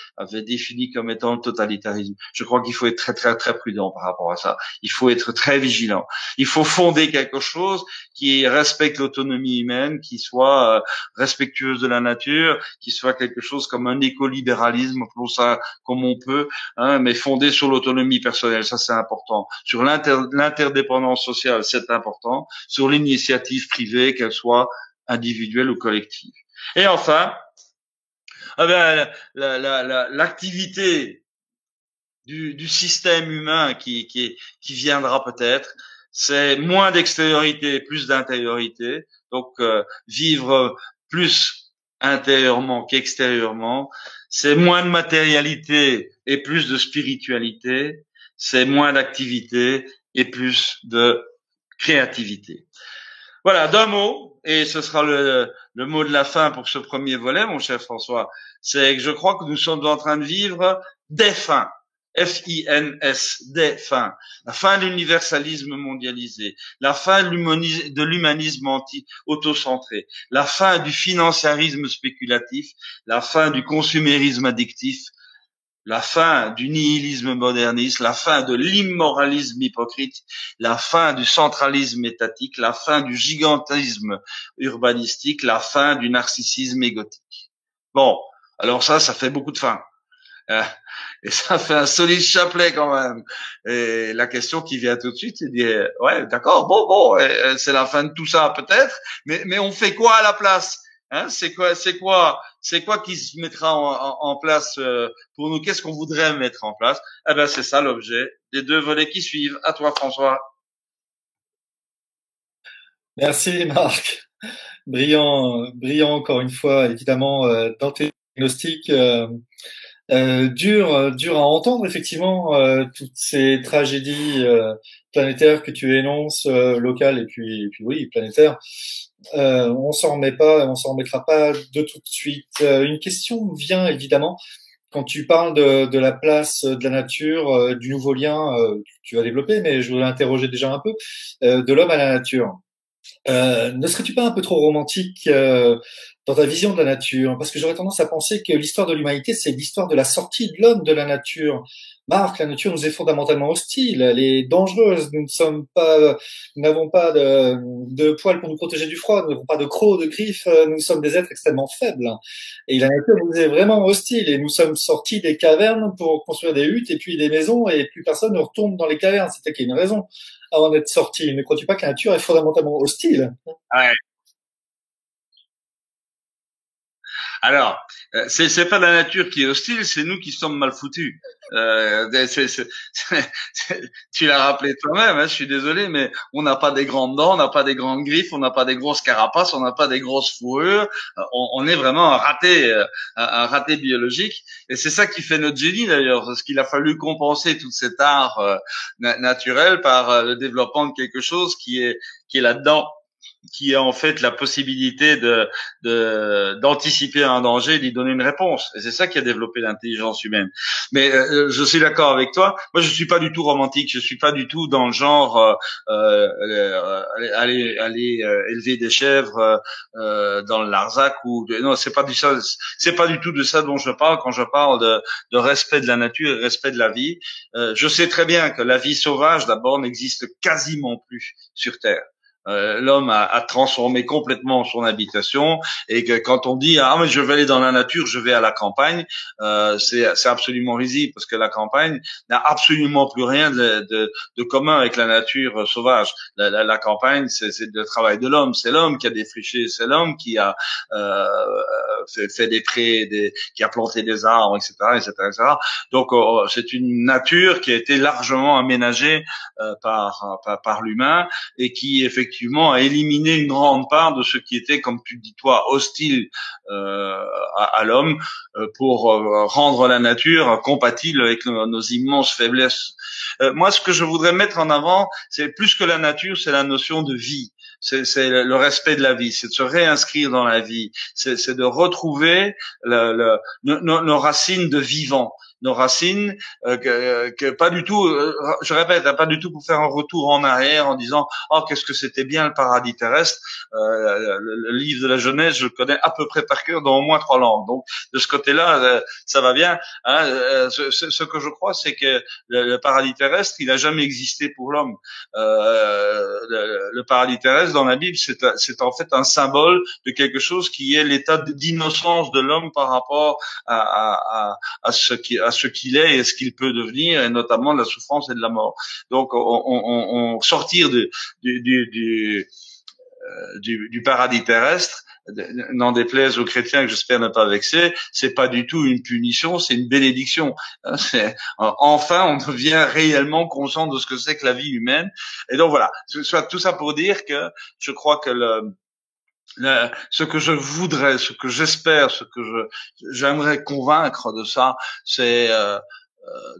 S2: défini comme étant le totalitarisme. Je crois qu'il faut être très très très prudent par rapport à ça. Il faut être très vigilant. Il faut fonder quelque chose qui respecte l'autonomie humaine, qui soit respectueuse de la nature, qui soit quelque chose comme un écolibéralisme, pour ça comme on peut, mais fondé sur l'autonomie personnelle, ça c'est important. Sur l'interdépendance sociale, c'est important. Sur l'initiative privée, qu'elle soit individuelle ou collective. Et enfin, l'activité du système humain qui viendra peut-être, c'est moins d'extériorité, plus d'intériorité. Donc vivre plus intérieurement qu'extérieurement. C'est moins de matérialité et plus de spiritualité. C'est moins d'activité et plus de créativité. Voilà, d'un mot, et ce sera le mot de la fin pour ce premier volet, mon cher François, c'est que je crois que nous sommes en train de vivre des fins. F-I-N-S, des fins. La fin de l'universalisme mondialisé, la fin de l'humanisme auto-centré, la fin du financiarisme spéculatif, la fin du consumérisme addictif, la fin du nihilisme moderniste, la fin de l'immoralisme hypocrite, la fin du centralisme étatique, la fin du gigantisme urbanistique, la fin du narcissisme égotique. Bon, alors ça fait beaucoup de fins. Et ça fait un solide chapelet quand même. Et la question qui vient tout de suite, c'est de dire, ouais, d'accord, bon, c'est la fin de tout ça peut-être, mais on fait quoi à la place? C'est quoi qui se mettra en place pour nous? Qu'est-ce qu'on voudrait mettre en place? Eh ben, c'est ça l'objet des deux volets qui suivent. À toi, François.
S1: Merci Marc. Brillant, brillant encore une fois, évidemment, dans tes diagnostics. Dur à entendre effectivement toutes ces tragédies planétaires que tu énonces, locales et puis oui, planétaires. On s'en remet pas, on s'en remettra pas de tout de suite. Une question me vient évidemment quand tu parles de la place de la nature, du nouveau lien que tu vas développer, mais je voulais interroger déjà un peu de l'homme à la nature. Ne serais-tu pas un peu trop romantique dans ta vision de la nature? Parce que j'aurais tendance à penser que l'histoire de l'humanité, c'est l'histoire de la sortie de l'homme de la nature. Marc, la nature nous est fondamentalement hostile, elle est dangereuse, nous n'avons pas de poils pour nous protéger du froid, nous n'avons pas de crocs, de griffes, nous sommes des êtres extrêmement faibles. Et la nature nous est vraiment hostile, et nous sommes sortis des cavernes pour construire des huttes et puis des maisons, et plus personne ne retourne dans les cavernes. C'était qu'il y a une raison avant d'être sorti. Ne crois-tu pas que la nature est fondamentalement hostile?
S2: Ouais. Alors, c'est pas la nature qui est hostile, c'est nous qui sommes mal foutus. Tu l'as rappelé toi-même, je suis désolé, mais on n'a pas des grandes dents, on n'a pas des grandes griffes, on n'a pas des grosses carapaces, on n'a pas des grosses fourrures. On est vraiment un raté biologique. Et c'est ça qui fait notre génie d'ailleurs, parce qu'il a fallu compenser tout cet art naturel par le développement de quelque chose qui est là-dedans, qui a en fait la possibilité d'anticiper un danger et d'y donner une réponse. Et c'est ça qui a développé l'intelligence humaine. Mais je suis d'accord avec toi. Moi, je suis pas du tout romantique. Je suis pas du tout dans le genre aller élever des chèvres dans le Larzac ou non, c'est pas du tout de ça dont je parle quand je parle de respect de la nature et respect de la vie. Je sais très bien que la vie sauvage d'abord n'existe quasiment plus sur Terre. L'homme a transformé complètement son habitation, et que quand on dit mais je vais aller dans la nature, je vais à la campagne, c'est absolument risible, parce que la campagne n'a absolument plus rien de commun avec la nature sauvage. La campagne, c'est le travail de l'homme, c'est l'homme qui a défriché, c'est l'homme qui a fait des prés, qui a planté des arbres, etc., etc., etc. Donc c'est une nature qui a été largement aménagée par l'humain et qui effectivement a éliminé une grande part de ce qui était, comme tu dis toi, hostile à l'homme, pour rendre la nature compatible avec nos immenses faiblesses. Moi, ce que je voudrais mettre en avant, c'est plus que la nature, c'est la notion de vie. C'est le respect de la vie, c'est de se réinscrire dans la vie, c'est de retrouver nos racines de vivant, nos racines que pas du tout, je répète, pas du tout pour faire un retour en arrière en disant oh qu'est-ce que c'était bien le paradis terrestre. Le livre de la Genèse, je le connais à peu près par cœur dans au moins 3 langues, donc de ce côté-là, ça va bien. Hein. Ce que je crois, c'est que le paradis terrestre, il a jamais existé pour l'homme. Le paradis terrestre dans la Bible, c'est en fait un symbole de quelque chose qui est l'état d'innocence de l'homme par rapport à ce qu'il est et ce qu'il peut devenir, et notamment de la souffrance et de la mort. Donc, on sortir du paradis terrestre, n'en déplaise aux chrétiens que j'espère ne pas vexer, c'est pas du tout une punition, c'est une bénédiction. Enfin, on devient réellement conscient de ce que c'est que la vie humaine. Et donc voilà, soit tout ça pour dire que je crois que ce que je voudrais, ce que j'espère, ce que j'aimerais convaincre de ça, c'est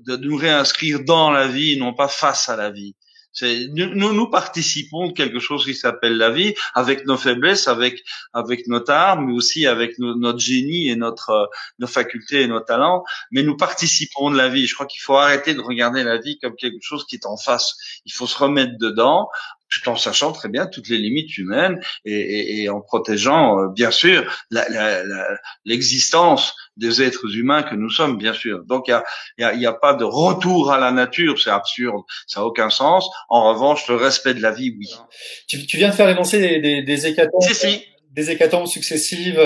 S2: de nous réinscrire dans la vie, non pas face à la vie. Nous participons de quelque chose qui s'appelle la vie, avec nos faiblesses, avec nos tares, mais aussi avec notre génie et nos facultés et nos talents. Mais nous participons de la vie. Je crois qu'il faut arrêter de regarder la vie comme quelque chose qui est en face. Il faut se remettre dedans, tout en sachant très bien toutes les limites humaines et en protégeant, bien sûr, l'existence des êtres humains que nous sommes, bien sûr. Donc, il y a pas de retour à la nature, c'est absurde, ça n'a aucun sens. En revanche, le respect de la vie, oui.
S1: Tu viens de faire énoncer des hécatombes,
S2: Si.
S1: des hécatombes successives,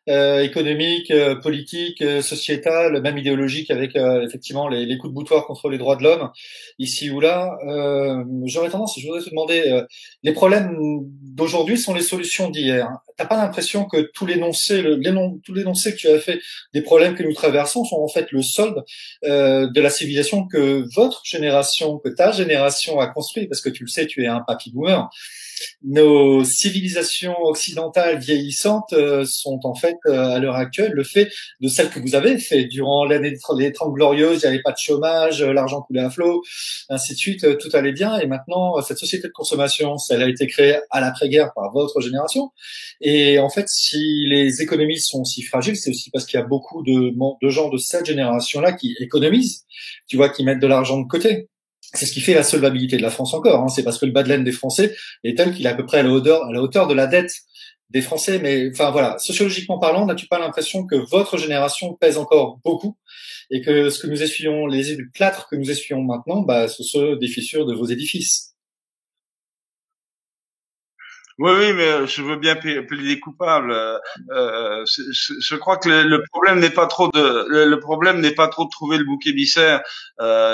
S1: économiques, politiques, sociétales, même idéologiques, avec effectivement les coups de boutoir contre les droits de l'homme, ici ou là. Je voudrais te demander, les problèmes d'aujourd'hui sont les solutions d'hier. T'as pas l'impression que tout l'énoncé que tu as fait des problèmes que nous traversons sont en fait le solde de la civilisation que votre génération, que ta génération a construit, parce que tu le sais, tu es un papy boomer. Nos civilisations occidentales vieillissantes sont en fait à l'heure actuelle le fait de celles que vous avez fait durant les 30 glorieuses. Il n'y avait pas de chômage, l'argent coulait à flot, ainsi de suite, tout allait bien. Et maintenant, cette société de consommation, elle a été créée à l'après-guerre par votre génération. Et en fait, si les économies sont si fragiles, c'est aussi parce qu'il y a beaucoup de gens de cette génération-là qui économisent, tu vois, qui mettent de l'argent de côté. C'est ce qui fait la solvabilité de la France encore. Hein. C'est parce que le bas de laine des Français est tel qu'il est à peu près à la hauteur de la dette des Français. Mais enfin voilà, sociologiquement parlant, n'as-tu pas l'impression que votre génération pèse encore beaucoup et que ce que nous essuyons, les plâtres que nous essuyons maintenant, sont ceux des fissures de vos édifices?
S2: Oui, mais je veux bien plaider coupable. Je crois que le problème n'est pas trop le problème n'est pas trop de trouver le bouc émissaire.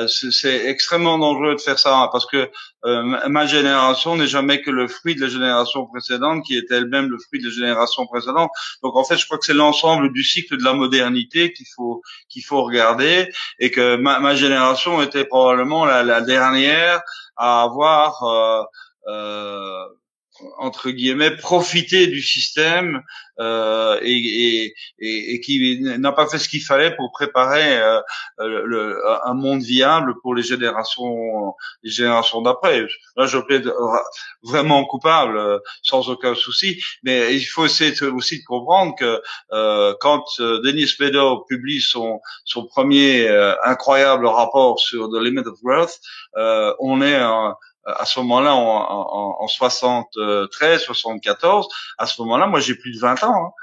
S2: C'est extrêmement dangereux de faire ça, hein, parce que ma génération n'est jamais que le fruit de la génération précédente, qui était elle-même le fruit de la génération précédente. Donc en fait, je crois que c'est l'ensemble du cycle de la modernité qu'il faut regarder, et que ma génération était probablement la dernière à avoir entre guillemets profiter du système et qui n'a pas fait ce qu'il fallait pour préparer un monde viable pour les générations d'après. Là, je plaide vraiment coupable, sans aucun souci, mais il faut essayer aussi de comprendre que quand Denis Meadows publie son premier incroyable rapport sur The Limit of Growth, on est à ce moment-là, en 73, 74, à ce moment-là, moi, j'ai plus de 20 ans.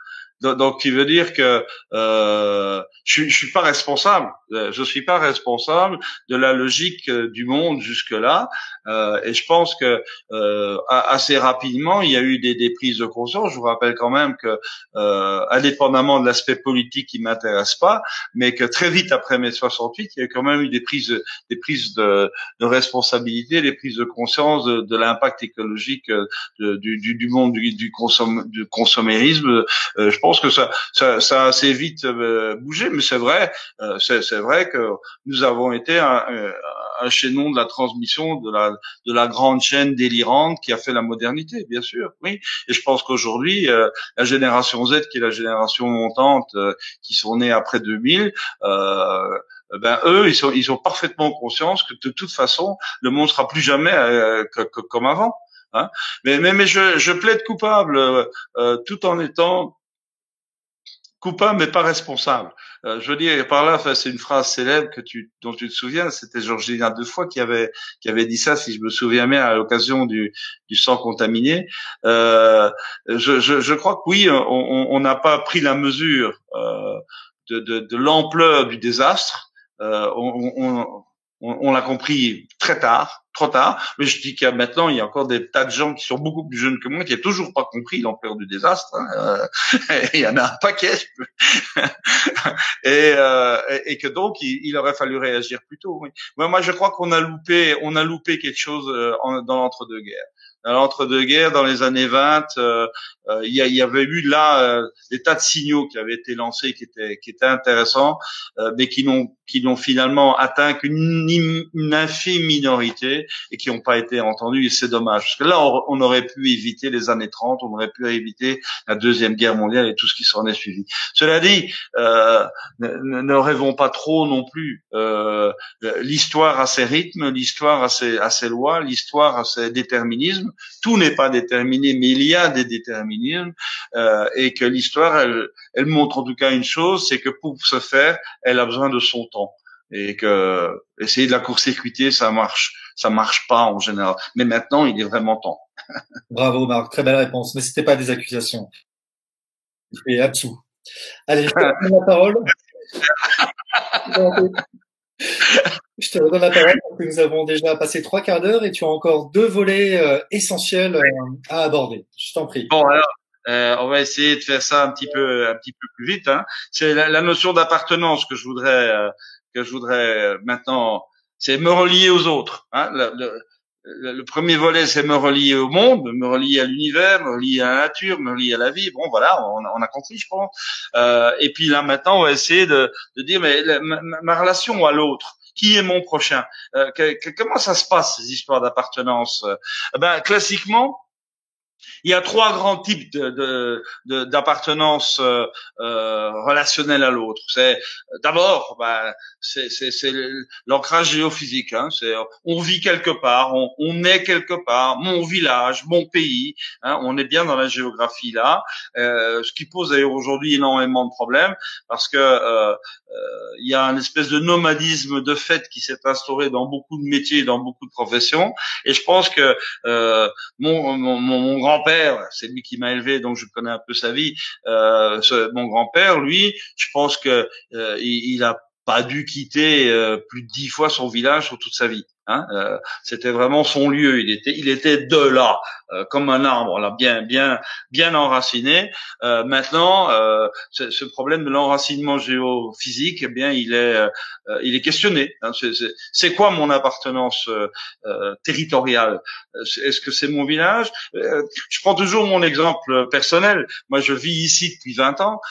S2: Hein. Donc, qui veut dire que je suis pas responsable Je suis pas responsable de la logique du monde jusque-là. Et je pense que assez rapidement, il y a eu des prises de conscience. Je vous rappelle quand même que, indépendamment de l'aspect politique qui m'intéresse pas, mais que très vite après mai 68, il y a quand même eu des prises de responsabilité, des prises de conscience de l'impact écologique du monde du consommérisme. Je pense que ça a assez vite bougé, mais c'est vrai, c'est vrai que nous avons été un chaînon de la transmission de la grande chaîne délirante qui a fait la modernité, bien sûr, oui. Et je pense qu'aujourd'hui, la génération Z, qui est la génération montante, qui sont nés après 2000, ben eux, ils ont parfaitement conscience que de toute façon, le monde sera plus jamais comme avant. Hein. Mais je plaide coupable, tout en étant coupable mais pas responsable. Je veux dire par là, enfin, c'est une phrase célèbre dont tu te souviens, c'était Georgina Defoe qui avait dit ça, si je me souviens bien, à l'occasion du sang contaminé. Je crois que oui, on n'a pas pris la mesure de l'ampleur du désastre. On l'a compris très tard, trop tard. Mais je dis qu'il y a maintenant, il y a encore des tas de gens qui sont beaucoup plus jeunes que moi qui n'ont toujours pas compris l'ampleur du désastre. Hein. Il y en a un paquet. Et que donc il aurait fallu réagir plus tôt. Oui. Moi, je crois qu'on a loupé quelque chose dans l'entre-deux-guerres. Dans l'entre-deux-guerres, dans les années 20, il y avait eu là des tas de signaux qui avaient été lancés, qui étaient intéressants, mais qui n'ont finalement atteint qu'une infime minorité et qui n'ont pas été entendus. Et c'est dommage, parce que là, on aurait pu éviter les années 30, on aurait pu éviter la Deuxième Guerre mondiale et tout ce qui s'en est suivi. Cela dit, ne rêvons pas trop non plus. L'histoire a ses rythmes, l'histoire a ses lois, l'histoire a ses déterminismes. Tout n'est pas déterminé, mais il y a des déterminismes, et que l'histoire, elle montre en tout cas une chose, c'est que pour se faire, elle a besoin de son temps. Et que essayer de la court-circuiter, ça marche pas en général. Mais maintenant, il est vraiment temps.
S1: Bravo Marc, très belle réponse. Mais c'était pas des accusations. Et absous. Allez, je te redonne la parole. Je te redonne la parole parce que nous avons déjà passé 3 quarts d'heure et tu as encore 2 volets essentiels à aborder. Je t'en prie.
S2: Bon, alors, on va essayer de faire ça un petit peu plus vite. Hein. C'est la notion d'appartenance que je voudrais maintenant. C'est me relier aux autres. Hein. Le premier volet, c'est me relier au monde, me relier à l'univers, me relier à la nature, me relier à la vie. Bon, voilà, on a compris, je pense. Et puis là, maintenant, on va essayer de dire, mais ma relation à l'autre. Qui est mon prochain? Comment ça se passe, ces histoires d'appartenance? Ben, classiquement, il y a 3 grands types d'appartenance relationnelle à l'autre. C'est d'abord, c'est l'ancrage géophysique. Hein, c'est on vit quelque part, on est quelque part, mon village, mon pays. Hein, on est bien dans la géographie là, ce qui pose d'ailleurs aujourd'hui énormément de problèmes parce que il y a une espèce de nomadisme de fait qui s'est instauré dans beaucoup de métiers, dans beaucoup de professions. Et je pense que mon grand-père, c'est lui qui m'a élevé, donc je connais un peu sa vie. Mon grand-père, lui, je pense que il a pas dû quitter plus de 10 fois son village sur toute sa vie. Hein, c'était vraiment son lieu. Il était de là, comme un arbre, là, bien enraciné. Maintenant, ce problème de l'enracinement géophysique, eh bien, il est questionné. Hein. C'est quoi mon appartenance territoriale? Est-ce que c'est mon village? Je prends toujours mon exemple personnel. Moi, je vis ici depuis 20 ans.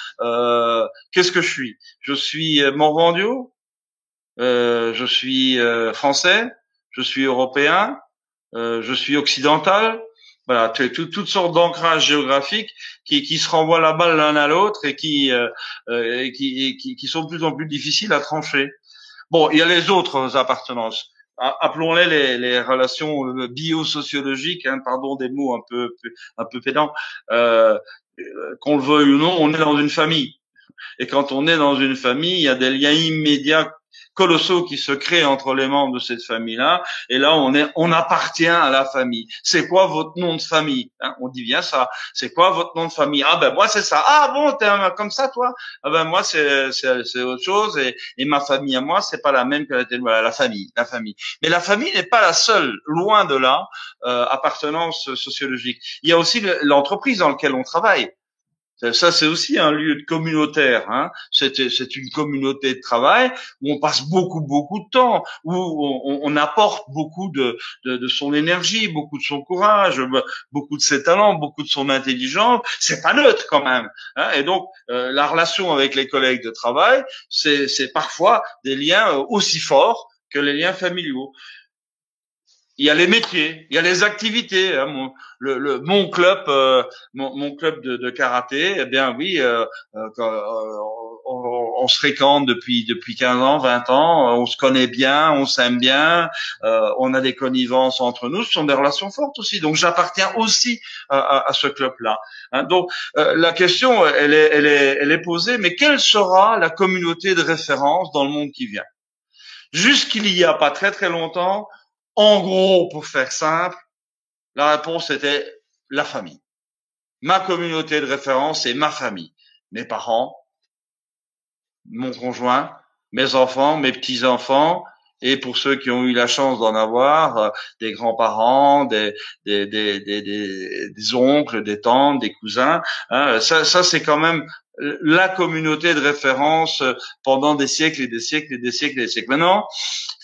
S2: Qu'est-ce que je suis? Je suis Morvandio. Je suis français. Je suis européen, je suis occidental. Voilà, toutes sortes d'ancrages géographiques qui se renvoient la balle l'un à l'autre et qui sont de plus en plus difficiles à trancher. Bon, il y a les autres appartenances. Appelons-les les relations biosociologiques, hein, pardon des mots un peu pédants. Qu'on le veuille ou non, on est dans une famille. Et quand on est dans une famille, il y a des liens immédiats colossaux qui se créent entre les membres de cette famille-là. Et là, on appartient à la famille. C'est quoi votre nom de famille, hein? On dit bien ça. C'est quoi votre nom de famille? Ah ben moi c'est ça. Ah bon, t'es comme ça toi? Ah ben moi c'est autre chose. Et ma famille à moi c'est pas la même que la tienne. Voilà, la famille, la famille. Mais la famille n'est pas la seule, loin de là, appartenance sociologique. Il y a aussi l'entreprise dans laquelle on travaille. Ça, c'est aussi un lieu de communautaire. Hein. C'est une communauté de travail où on passe beaucoup de temps, où on apporte beaucoup de son énergie, beaucoup de son courage, beaucoup de ses talents, beaucoup de son intelligence. C'est pas neutre quand même. Hein. Et donc, la relation avec les collègues de travail, c'est parfois des liens aussi forts que les liens familiaux. Il y a les métiers, il y a les activités. Hein. Mon club, mon club de karaté, eh bien oui, on se fréquente depuis 15 ans, 20 ans, on se connaît bien, on s'aime bien, on a des connivences entre nous, ce sont des relations fortes aussi. Donc j'appartiens aussi à ce club-là. Hein. Donc la question, elle est posée, mais quelle sera la communauté de référence dans le monde qui vient? Jusqu'il y a pas très longtemps, en gros, pour faire simple, la réponse était la famille. Ma communauté de référence, c'est ma famille. Mes parents, mon conjoint, mes enfants, mes petits-enfants, et pour ceux qui ont eu la chance d'en avoir, des grands-parents, des oncles, des tantes, des cousins. Hein, ça c'est quand même la communauté de référence pendant des siècles et des siècles et des siècles et des siècles. Maintenant,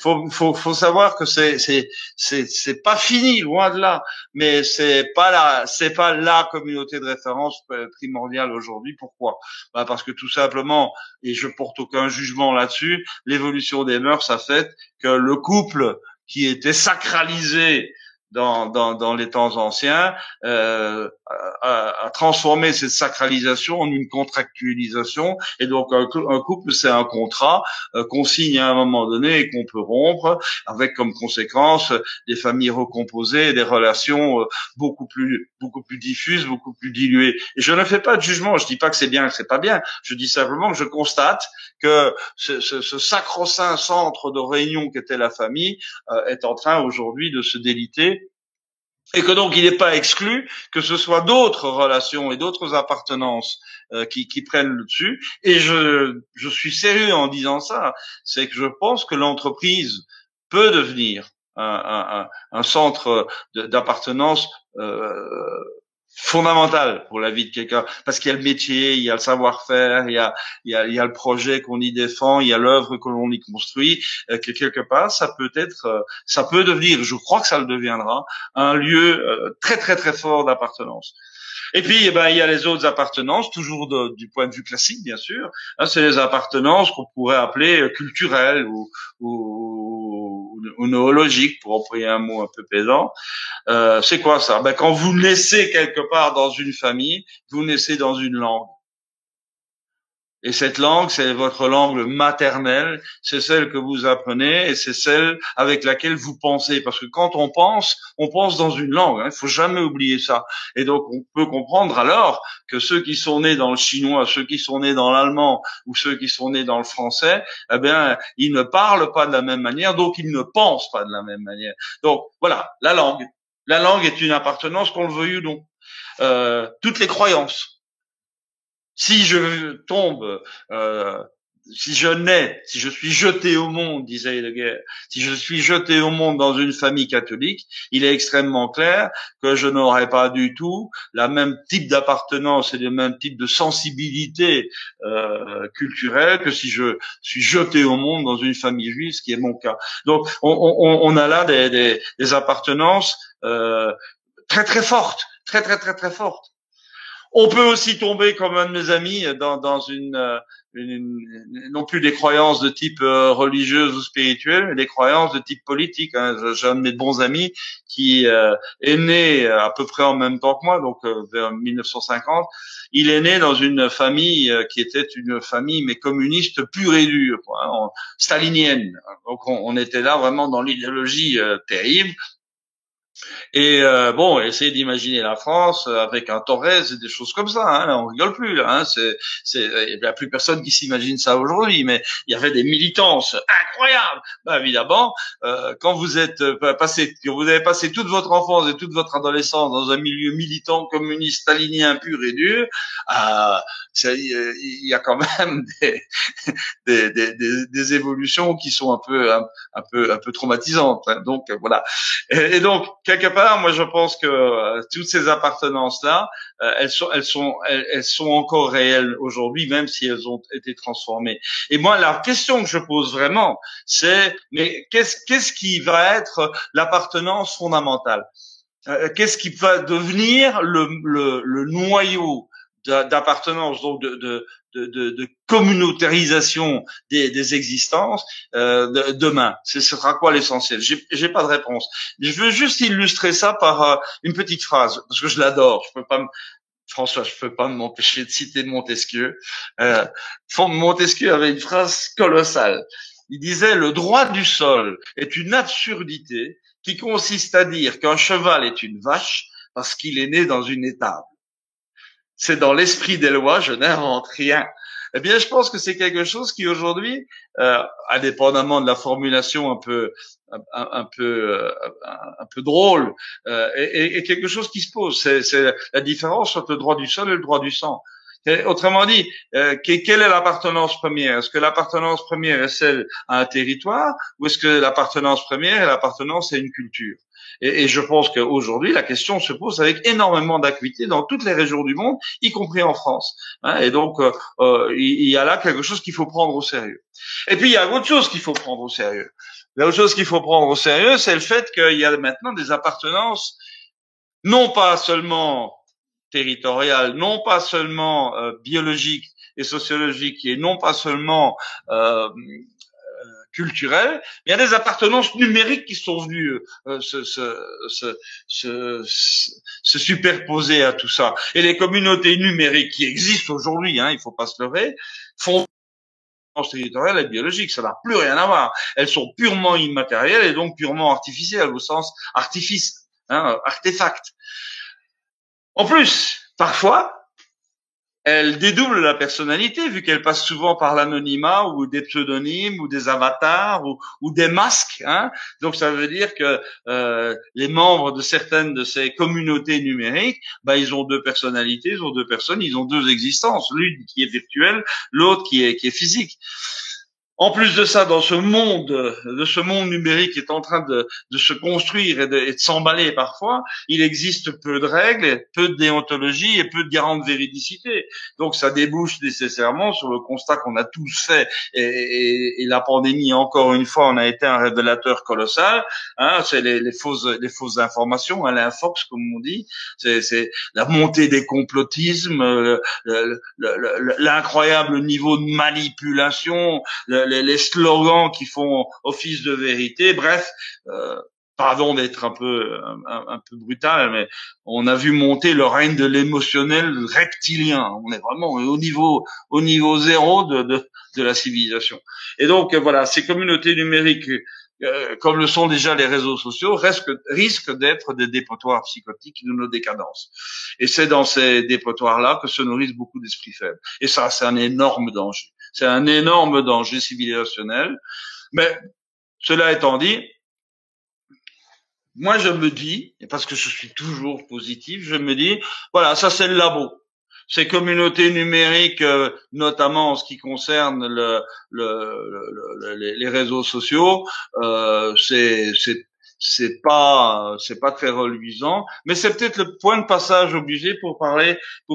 S2: faut savoir que c'est pas fini, loin de là, mais c'est pas la communauté de référence primordiale aujourd'hui. Pourquoi? Bah parce que tout simplement, et je porte aucun jugement là-dessus, l'évolution des mœurs a fait que le couple qui était sacralisé dans les temps anciens a transformé cette sacralisation en une contractualisation, et donc un couple c'est un contrat qu'on signe à un moment donné et qu'on peut rompre, avec comme conséquence des familles recomposées et des relations beaucoup plus diffuses, beaucoup plus diluées. Et je ne fais pas de jugement, je dis pas que c'est bien, que c'est pas bien, je dis simplement que je constate que ce sacro-saint centre de réunion qu'était la famille est en train aujourd'hui de se déliter, et que donc il n'est pas exclu que ce soit d'autres relations et d'autres appartenances qui prennent le dessus. Et je suis sérieux en disant ça, c'est que je pense que l'entreprise peut devenir un centre d'appartenance fondamental pour la vie de quelqu'un, parce qu'il y a le métier, il y a le savoir-faire, il y a le projet qu'on y défend, il y a l'œuvre que l'on y construit, que quelque part ça peut devenir, je crois que ça le deviendra, un lieu très fort d'appartenance. Et puis, il y a les autres appartenances, toujours du point de vue classique, bien sûr. Hein, c'est les appartenances qu'on pourrait appeler culturelles ou noologiques, pour employer un mot un peu pédant. C'est quoi ça? Quand vous naissez quelque part dans une famille, vous naissez dans une langue. Et cette langue, c'est votre langue maternelle, c'est celle que vous apprenez et c'est celle avec laquelle vous pensez. Parce que quand on pense dans une langue. Il faut jamais oublier ça. Et donc, on peut comprendre alors que ceux qui sont nés dans le chinois, ceux qui sont nés dans l'allemand ou ceux qui sont nés dans le français, ils ne parlent pas de la même manière, donc ils ne pensent pas de la même manière. Donc, voilà, la langue. La langue est une appartenance, qu'on le veuille ou non. Toutes les croyances. Si je tombe, si je nais, si je suis jeté au monde, disait Heidegger, si je suis jeté au monde dans une famille catholique, il est extrêmement clair que je n'aurai pas du tout la même type d'appartenance et le même type de sensibilité culturelle que si je suis jeté au monde dans une famille juive, ce qui est mon cas. Donc, on a là des appartenances très fortes, très fortes. On peut aussi tomber, comme un de mes amis, dans une non plus des croyances de type religieuse ou spirituelle, mais des croyances de type politique. Hein. J'ai un de mes bons amis qui est né à peu près en même temps que moi, donc vers 1950. Il est né dans une famille qui était une famille mais communiste pure et dure, quoi, hein, stalinienne. Donc on était là vraiment dans l'idéologie terrible. Et bon, essayez d'imaginer la France avec un Torres et des choses comme ça. Hein, là, on rigole plus. Là, hein, il y a plus personne qui s'imagine ça aujourd'hui. Mais il y avait des militances incroyables. Ben, évidemment, quand vous êtes quand vous avez passé toute votre enfance et toute votre adolescence dans un milieu militant communiste stalinien pur et dur, il y a quand même des évolutions qui sont un peu traumatisantes. Hein. Donc voilà. Et donc quelque part, moi je pense que toutes ces appartenances-là, elles sont encore réelles aujourd'hui, même si elles ont été transformées. Et moi, la question que je pose vraiment, c'est mais qu'est-ce qui va être l'appartenance fondamentale? Qu'est-ce qui va devenir le noyau d'appartenance, donc de communautarisation des existences demain? Ce sera quoi l'essentiel? J'ai pas de réponse. Je veux juste illustrer ça par une petite phrase, parce que je l'adore. François, je peux pas m'empêcher de citer Montesquieu. Montesquieu avait une phrase colossale. Il disait: le droit du sol est une absurdité qui consiste à dire qu'un cheval est une vache parce qu'il est né dans une étable. C'est dans l'esprit des lois, je n'invente rien. Eh bien, je pense que c'est quelque chose qui aujourd'hui, indépendamment de la formulation un peu drôle, est quelque chose qui se pose. C'est la différence entre le droit du sol et le droit du sang. Et autrement dit, quelle est l'appartenance première? Est-ce que l'appartenance première est celle à un territoire, ou est-ce que l'appartenance première est l'appartenance à une culture? Et je pense qu'aujourd'hui, la question se pose avec énormément d'acuité dans toutes les régions du monde, y compris en France. Hein, et donc, il y a là quelque chose qu'il faut prendre au sérieux. Et puis, il y a autre chose qu'il faut prendre au sérieux. L'autre chose qu'il faut prendre au sérieux, c'est le fait qu'il y a maintenant des appartenances, non pas seulement territoriales, non pas seulement biologiques et sociologiques, et non pas seulement culturelles, il y a des appartenances numériques qui sont venues se superposer à tout ça. Et les communautés numériques qui existent aujourd'hui, hein, il faut pas se leurrer, font territoriale et biologique, ça n'a plus rien à voir. Elles sont purement immatérielles et donc purement artificielles au sens artifice, hein, artefact. En plus, parfois, elles dédoublent la personnalité vu qu'elles passent souvent par l'anonymat ou des pseudonymes ou des avatars ou des masques. Hein. Donc ça veut dire que les membres de certaines de ces communautés numériques, ils ont deux personnalités, ils ont deux personnes, ils ont deux existences, l'une qui est virtuelle, l'autre qui est physique. En plus de ça, dans ce monde numérique qui est en train de se construire et de s'emballer parfois, il existe peu de règles, peu de déontologie et peu de garants de véridicité. Donc ça débouche nécessairement sur le constat qu'on a tous fait. Et la pandémie, encore une fois, en a été un révélateur colossal. Hein, c'est les fausses informations, hein, l'infox comme on dit. C'est la montée des complotismes, l'incroyable niveau de manipulation, les slogans qui font office de vérité. Bref, pardon d'être un peu brutal, mais on a vu monter le règne de l'émotionnel reptilien. On est vraiment au niveau zéro de la civilisation. Et donc voilà, ces communautés numériques, comme le sont déjà les réseaux sociaux, risquent d'être des dépotoirs psychotiques de nos décadences. Et c'est dans ces dépotoirs-là que se nourrissent beaucoup d'esprits faibles. Et ça, c'est un énorme danger. C'est un énorme danger civilisationnel. Mais cela étant dit, moi je me dis, et parce que je suis toujours positif, je me dis, voilà, ça c'est le labo. Ces communautés numériques, notamment en ce qui concerne les réseaux sociaux, c'est pas très reluisant, mais c'est peut-être le point de passage obligé pour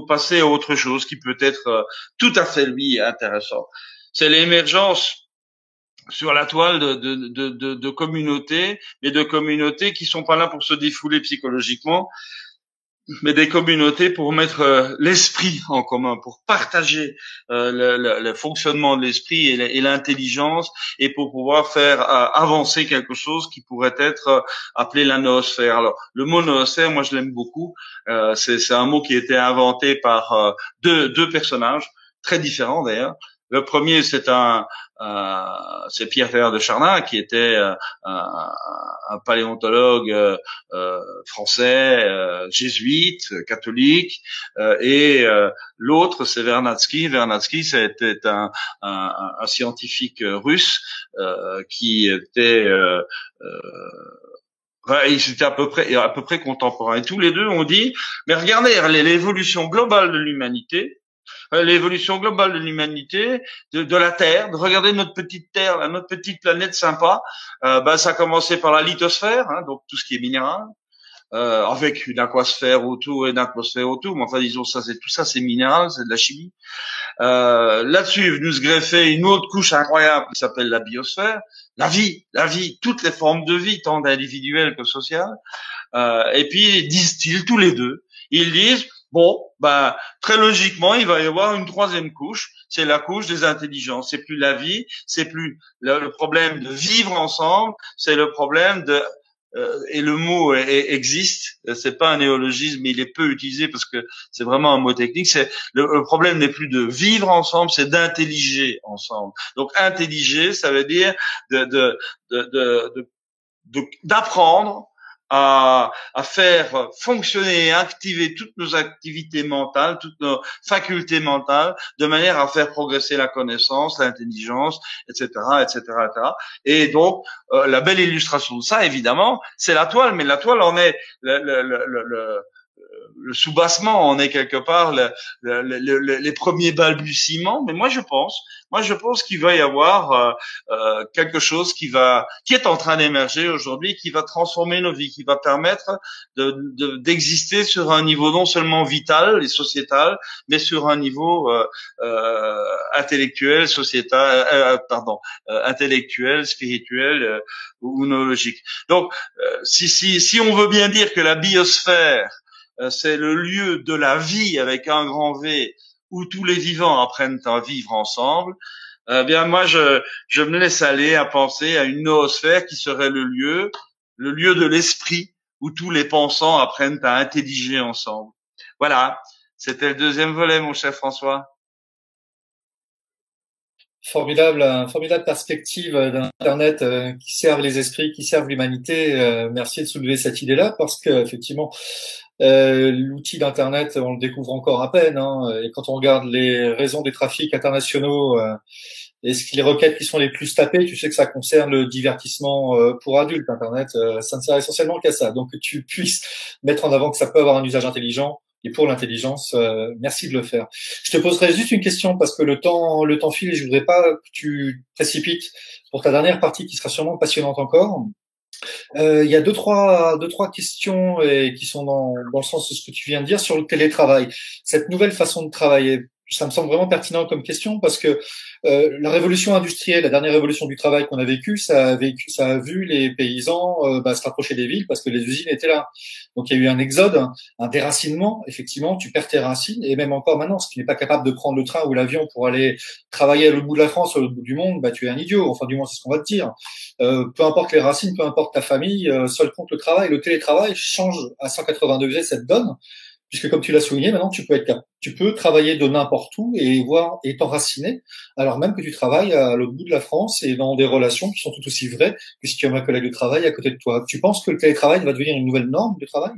S2: passer à autre chose qui peut être tout à fait lui intéressant. C'est l'émergence sur la toile de communautés, et de communautés qui sont pas là pour se défouler psychologiquement, mais des communautés pour mettre l'esprit en commun, pour partager le fonctionnement de l'esprit et l'intelligence, et pour pouvoir faire avancer quelque chose qui pourrait être appelé la noosphère. Alors, le mot noosphère, moi je l'aime beaucoup. C'est un mot qui a été inventé par deux personnages très différents d'ailleurs. Le premier, c'est Pierre Teilhard de Chardin, qui était un paléontologue français, jésuite, catholique, et l'autre, c'est Vernadsky. Vernadsky, c'était un scientifique russe qui était ouais, ils étaient à peu près contemporains. Et tous les deux ont dit, mais regardez l'évolution globale de l'humanité, de la Terre, de regarder notre petite Terre, là, notre petite planète sympa. Ça a commencé par la lithosphère, hein, donc tout ce qui est minéral, avec une aquasphère autour et une atmosphère autour. Mais enfin, disons ça, c'est tout ça, c'est minéral, c'est de la chimie. Là-dessus est venue se greffer une autre couche incroyable qui s'appelle la biosphère, la vie, toutes les formes de vie, tant individuelles que sociales. Et puis disent-ils tous les deux, ils disent bon, très logiquement, il va y avoir une troisième couche, c'est la couche des intelligences. C'est plus la vie, c'est plus le problème de vivre ensemble, c'est le problème de et le mot existe, c'est pas un néologisme, mais il est peu utilisé parce que c'est vraiment un mot technique. C'est le problème n'est plus de vivre ensemble, c'est d'intelliger ensemble. Donc intelliger, ça veut dire d'apprendre à faire fonctionner et activer toutes nos activités mentales, toutes nos facultés mentales, de manière à faire progresser la connaissance, l'intelligence, etc., etc., etc. Et donc, la belle illustration de ça, évidemment, c'est la toile. Mais la toile en est le soubassement, on est quelque part les premiers balbutiements. Mais moi je pense qu'il va y avoir quelque chose qui est en train d'émerger aujourd'hui, qui va transformer nos vies, qui va permettre d'exister sur un niveau non seulement vital et sociétal, mais sur un niveau intellectuel, sociétal, intellectuel, spirituel ou neurologique. Donc, si on veut bien dire que la biosphère c'est le lieu de la vie avec un grand V où tous les vivants apprennent à vivre ensemble. Bien moi je me laisse aller à penser à une noosphère qui serait le lieu de l'esprit où tous les pensants apprennent à intelliger ensemble. Voilà, c'était le deuxième volet, mon cher François.
S1: Formidable perspective d'Internet qui servent les esprits, qui servent l'humanité. Merci de soulever cette idée-là parce que effectivement, l'outil d'Internet, on le découvre encore à peine. Hein, et quand on regarde les raisons des trafics internationaux et les requêtes qui sont les plus tapées, tu sais que ça concerne le divertissement pour adultes. Internet, ça ne sert essentiellement qu'à ça. Donc que tu puisses mettre en avant que ça peut avoir un usage intelligent. Et pour l'intelligence, merci de le faire. Je te poserai juste une question parce que le temps file et je voudrais pas que tu te précipites pour ta dernière partie qui sera sûrement passionnante encore. Il y a deux trois questions qui sont dans le sens de ce que tu viens de dire sur le télétravail. Cette nouvelle façon de travailler, ça me semble vraiment pertinent comme question parce que la révolution industrielle, la dernière révolution du travail qu'on a vécue, ça a vu les paysans se rapprocher des villes parce que les usines étaient là. Donc il y a eu un exode, un déracinement. Effectivement, tu perds tes racines et même encore maintenant, si tu n'es pas capable de prendre le train ou l'avion pour aller travailler à l'autre bout de la France, à l'autre bout du monde, tu es un idiot. Enfin, du moins, c'est ce qu'on va te dire. Peu importe les racines, peu importe ta famille, seul compte le travail. Le télétravail change à 180 degrés cette donne. Puisque comme tu l'as souligné, maintenant tu peux travailler de n'importe où et t'enraciner, alors même que tu travailles à l'autre bout de la France et dans des relations qui sont tout aussi vraies que si tu as un collègue de travail à côté de toi. Tu penses que le télétravail va devenir une nouvelle norme de travail?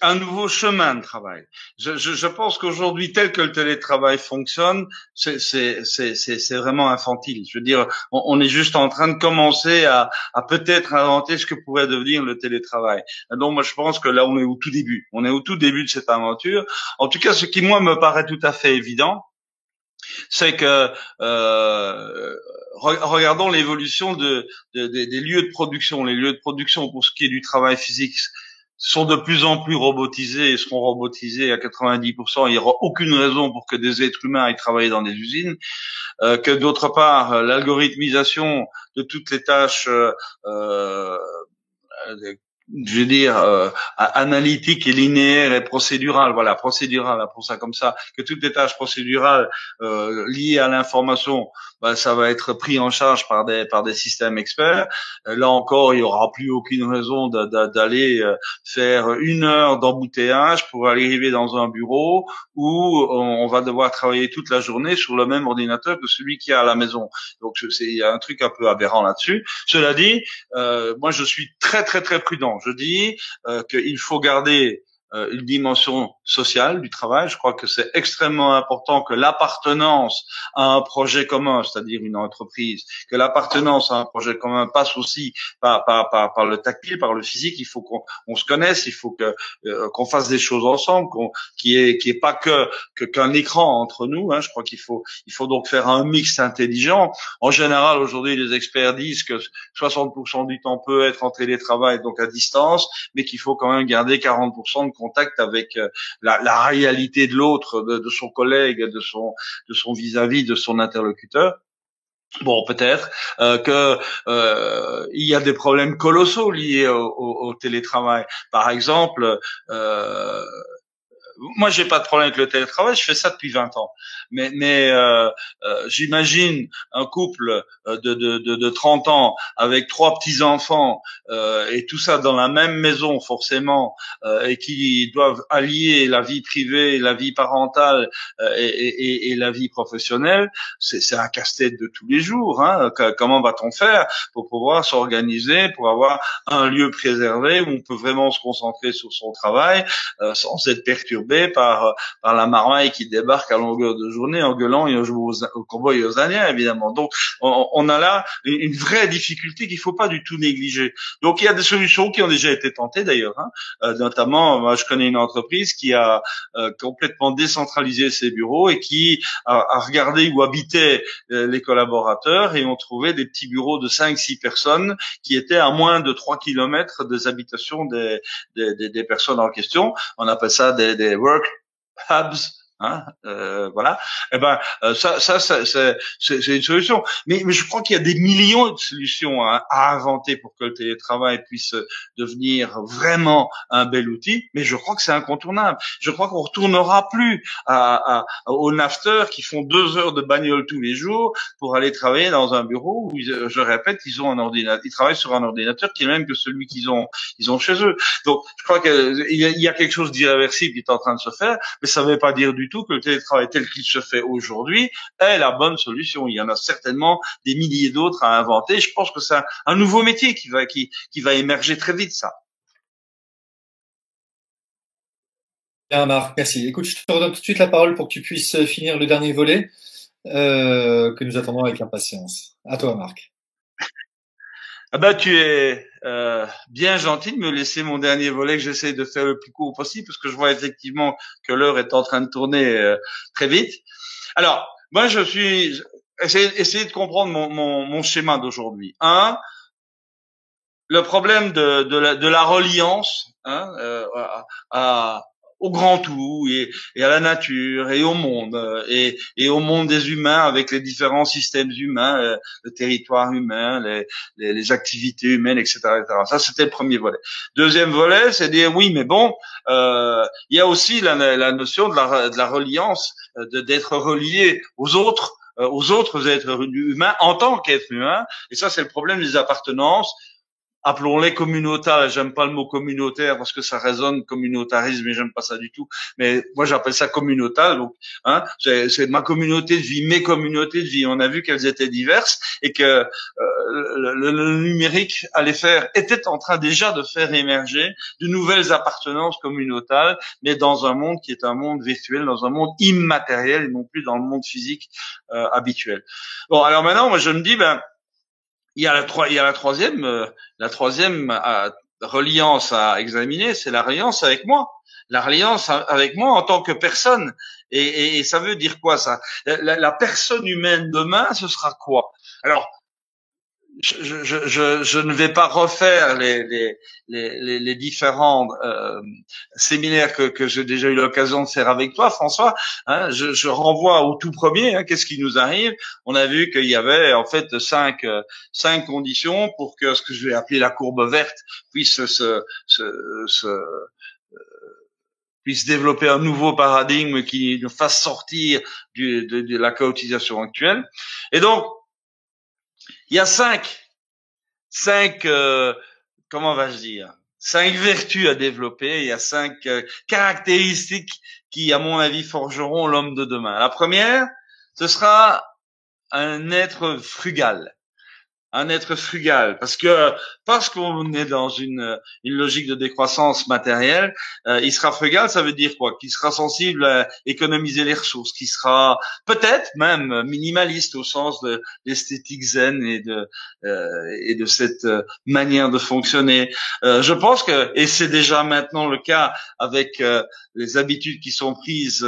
S2: Un nouveau chemin de travail. Je pense qu'aujourd'hui, tel que le télétravail fonctionne, c'est vraiment infantile. Je veux dire, on est juste en train de commencer à peut-être inventer ce que pourrait devenir le télétravail. Donc moi, je pense que là, on est au tout début. On est au tout début de cette aventure. En tout cas, ce qui moi me paraît tout à fait évident, c'est que regardons l'évolution des lieux de production. Les lieux de production, pour ce qui est du travail physique, sont de plus en plus robotisés et seront robotisés à 90%. Il n'y aura aucune raison pour que des êtres humains aillent travailler dans des usines. Que d'autre part, l'algorithmisation de toutes les tâches je vais dire, analytique et linéaire et procédural. Voilà, procédural, appelons ça comme ça. Que toutes les tâches procédurales liées à l'information, ça va être pris en charge par des systèmes experts. Là encore, il y aura plus aucune raison d'aller faire 1 heure d'embouteillage pour arriver dans un bureau où on va devoir travailler toute la journée sur le même ordinateur que celui qui est à la maison. Donc, il y a un truc un peu aberrant là-dessus. Cela dit, moi, je suis très, très, très prudent. Je dis qu'il faut garder une dimension sociale du travail. Je crois que c'est extrêmement important que l'appartenance à un projet commun, c'est-à-dire une entreprise, que l'appartenance à un projet commun passe aussi par le tactile, par le physique. Il faut qu'on se connaisse, il faut qu'on fasse des choses ensemble, qu'il y ait pas qu'un écran entre nous. Je crois qu'il faut donc faire un mix intelligent. En général, aujourd'hui, les experts disent que 60% du temps peut être en télétravail, donc à distance, mais qu'il faut quand même garder 40% de contact avec la réalité de l'autre, de son collègue, de son vis-à-vis, de son interlocuteur. Bon, peut-être que il y a des problèmes colossaux liés au télétravail. Par exemple, moi, j'ai pas de problème avec le télétravail, je fais ça depuis 20 ans. Mais j'imagine un couple de 30 ans avec 3 petits-enfants et tout ça dans la même maison forcément et qui doivent allier la vie privée, la vie parentale et la vie professionnelle. C'est un casse-tête de tous les jours. Comment va-t-on faire pour pouvoir s'organiser, pour avoir un lieu préservé où on peut vraiment se concentrer sur son travail sans être perturbé par la marmaille qui débarque à longueur de journée en gueulant et en jouant aux cow-boys et aux indiens, évidemment. Donc, on a là une vraie difficulté qu'il faut pas du tout négliger. Donc, il y a des solutions qui ont déjà été tentées d'ailleurs. Notamment, moi, je connais une entreprise qui a complètement décentralisé ses bureaux et qui a regardé où habitaient les collaborateurs et ont trouvé des petits bureaux de 5-6 personnes qui étaient à moins de 3 kilomètres des habitations des personnes en question. On appelle ça des work hubs. Voilà. Eh ben, ça c'est une solution. Mais je crois qu'il y a des millions de solutions à inventer pour que le télétravail puisse devenir vraiment un bel outil. Mais je crois que c'est incontournable. Je crois qu'on retournera plus aux nafteurs qui font 2 heures de bagnole tous les jours pour aller travailler dans un bureau où, je répète, ils ont un ordinateur, ils travaillent sur un ordinateur qui est le même que celui qu'ils ont chez eux. Donc, je crois qu'il y a quelque chose d'irréversible qui est en train de se faire, mais ça ne veut pas dire du tout que le télétravail tel qu'il se fait aujourd'hui est la bonne solution. Il y en a certainement des milliers d'autres à inventer. Je pense que c'est un nouveau métier qui va émerger très vite, ça.
S1: Bien, Marc, merci. Écoute, je te redonne tout de suite la parole pour que tu puisses finir le dernier volet que nous attendons avec impatience. À toi, Marc.
S2: Ah ben, tu es bien gentil de me laisser mon dernier volet que j'essaie de faire le plus court possible parce que je vois effectivement que l'heure est en train de tourner très vite. Alors, moi, je suis essayer de comprendre mon schéma d'aujourd'hui. Le problème de la reliance au grand tout et à la nature et au monde et au monde des humains avec les différents systèmes humains, le territoire humain, les activités humaines, etc., etc. Ça, c'était le premier volet. Deuxième volet, c'est dire oui, mais bon, il y a aussi la notion de la reliance, d'être relié aux autres êtres humains en tant qu'être humain. Et ça, c'est le problème des appartenances. Appelons-les communautaires. J'aime pas le mot communautaire parce que ça résonne communautarisme et j'aime pas ça du tout. Mais moi, j'appelle ça communautaire. Donc, c'est ma communauté de vie, mes communautés de vie. On a vu qu'elles étaient diverses et que le numérique était en train déjà de faire émerger de nouvelles appartenances communautaires, mais dans un monde qui est un monde virtuel, dans un monde immatériel et non plus dans le monde physique habituel. Bon, alors maintenant, moi, je me dis, il y a la troisième reliance à examiner, c'est la reliance avec moi. La reliance avec moi en tant que personne. Et ça veut dire quoi, ça? La personne humaine demain, ce sera quoi? Alors, je ne vais pas refaire les différents séminaires que j'ai déjà eu l'occasion de faire avec toi, François. Hein, je renvoie au tout premier. Hein, qu'est-ce qui nous arrive? On a vu qu'il y avait en fait cinq conditions pour que ce que je vais appeler la courbe verte puisse se puisse développer un nouveau paradigme qui nous fasse sortir de la chaotisation actuelle. Et donc, il y a cinq comment va-je dire, cinq vertus à développer. Il y a cinq caractéristiques qui, à mon avis, forgeront l'homme de demain. La première, ce sera un être frugal. Un être frugal, parce qu'on est dans une logique de décroissance matérielle, il sera frugal, ça veut dire quoi? Qu'il sera sensible à économiser les ressources, qu'il sera peut-être même minimaliste au sens de l'esthétique zen et de cette manière de fonctionner. Je pense que, et c'est déjà maintenant le cas avec les habitudes qui sont prises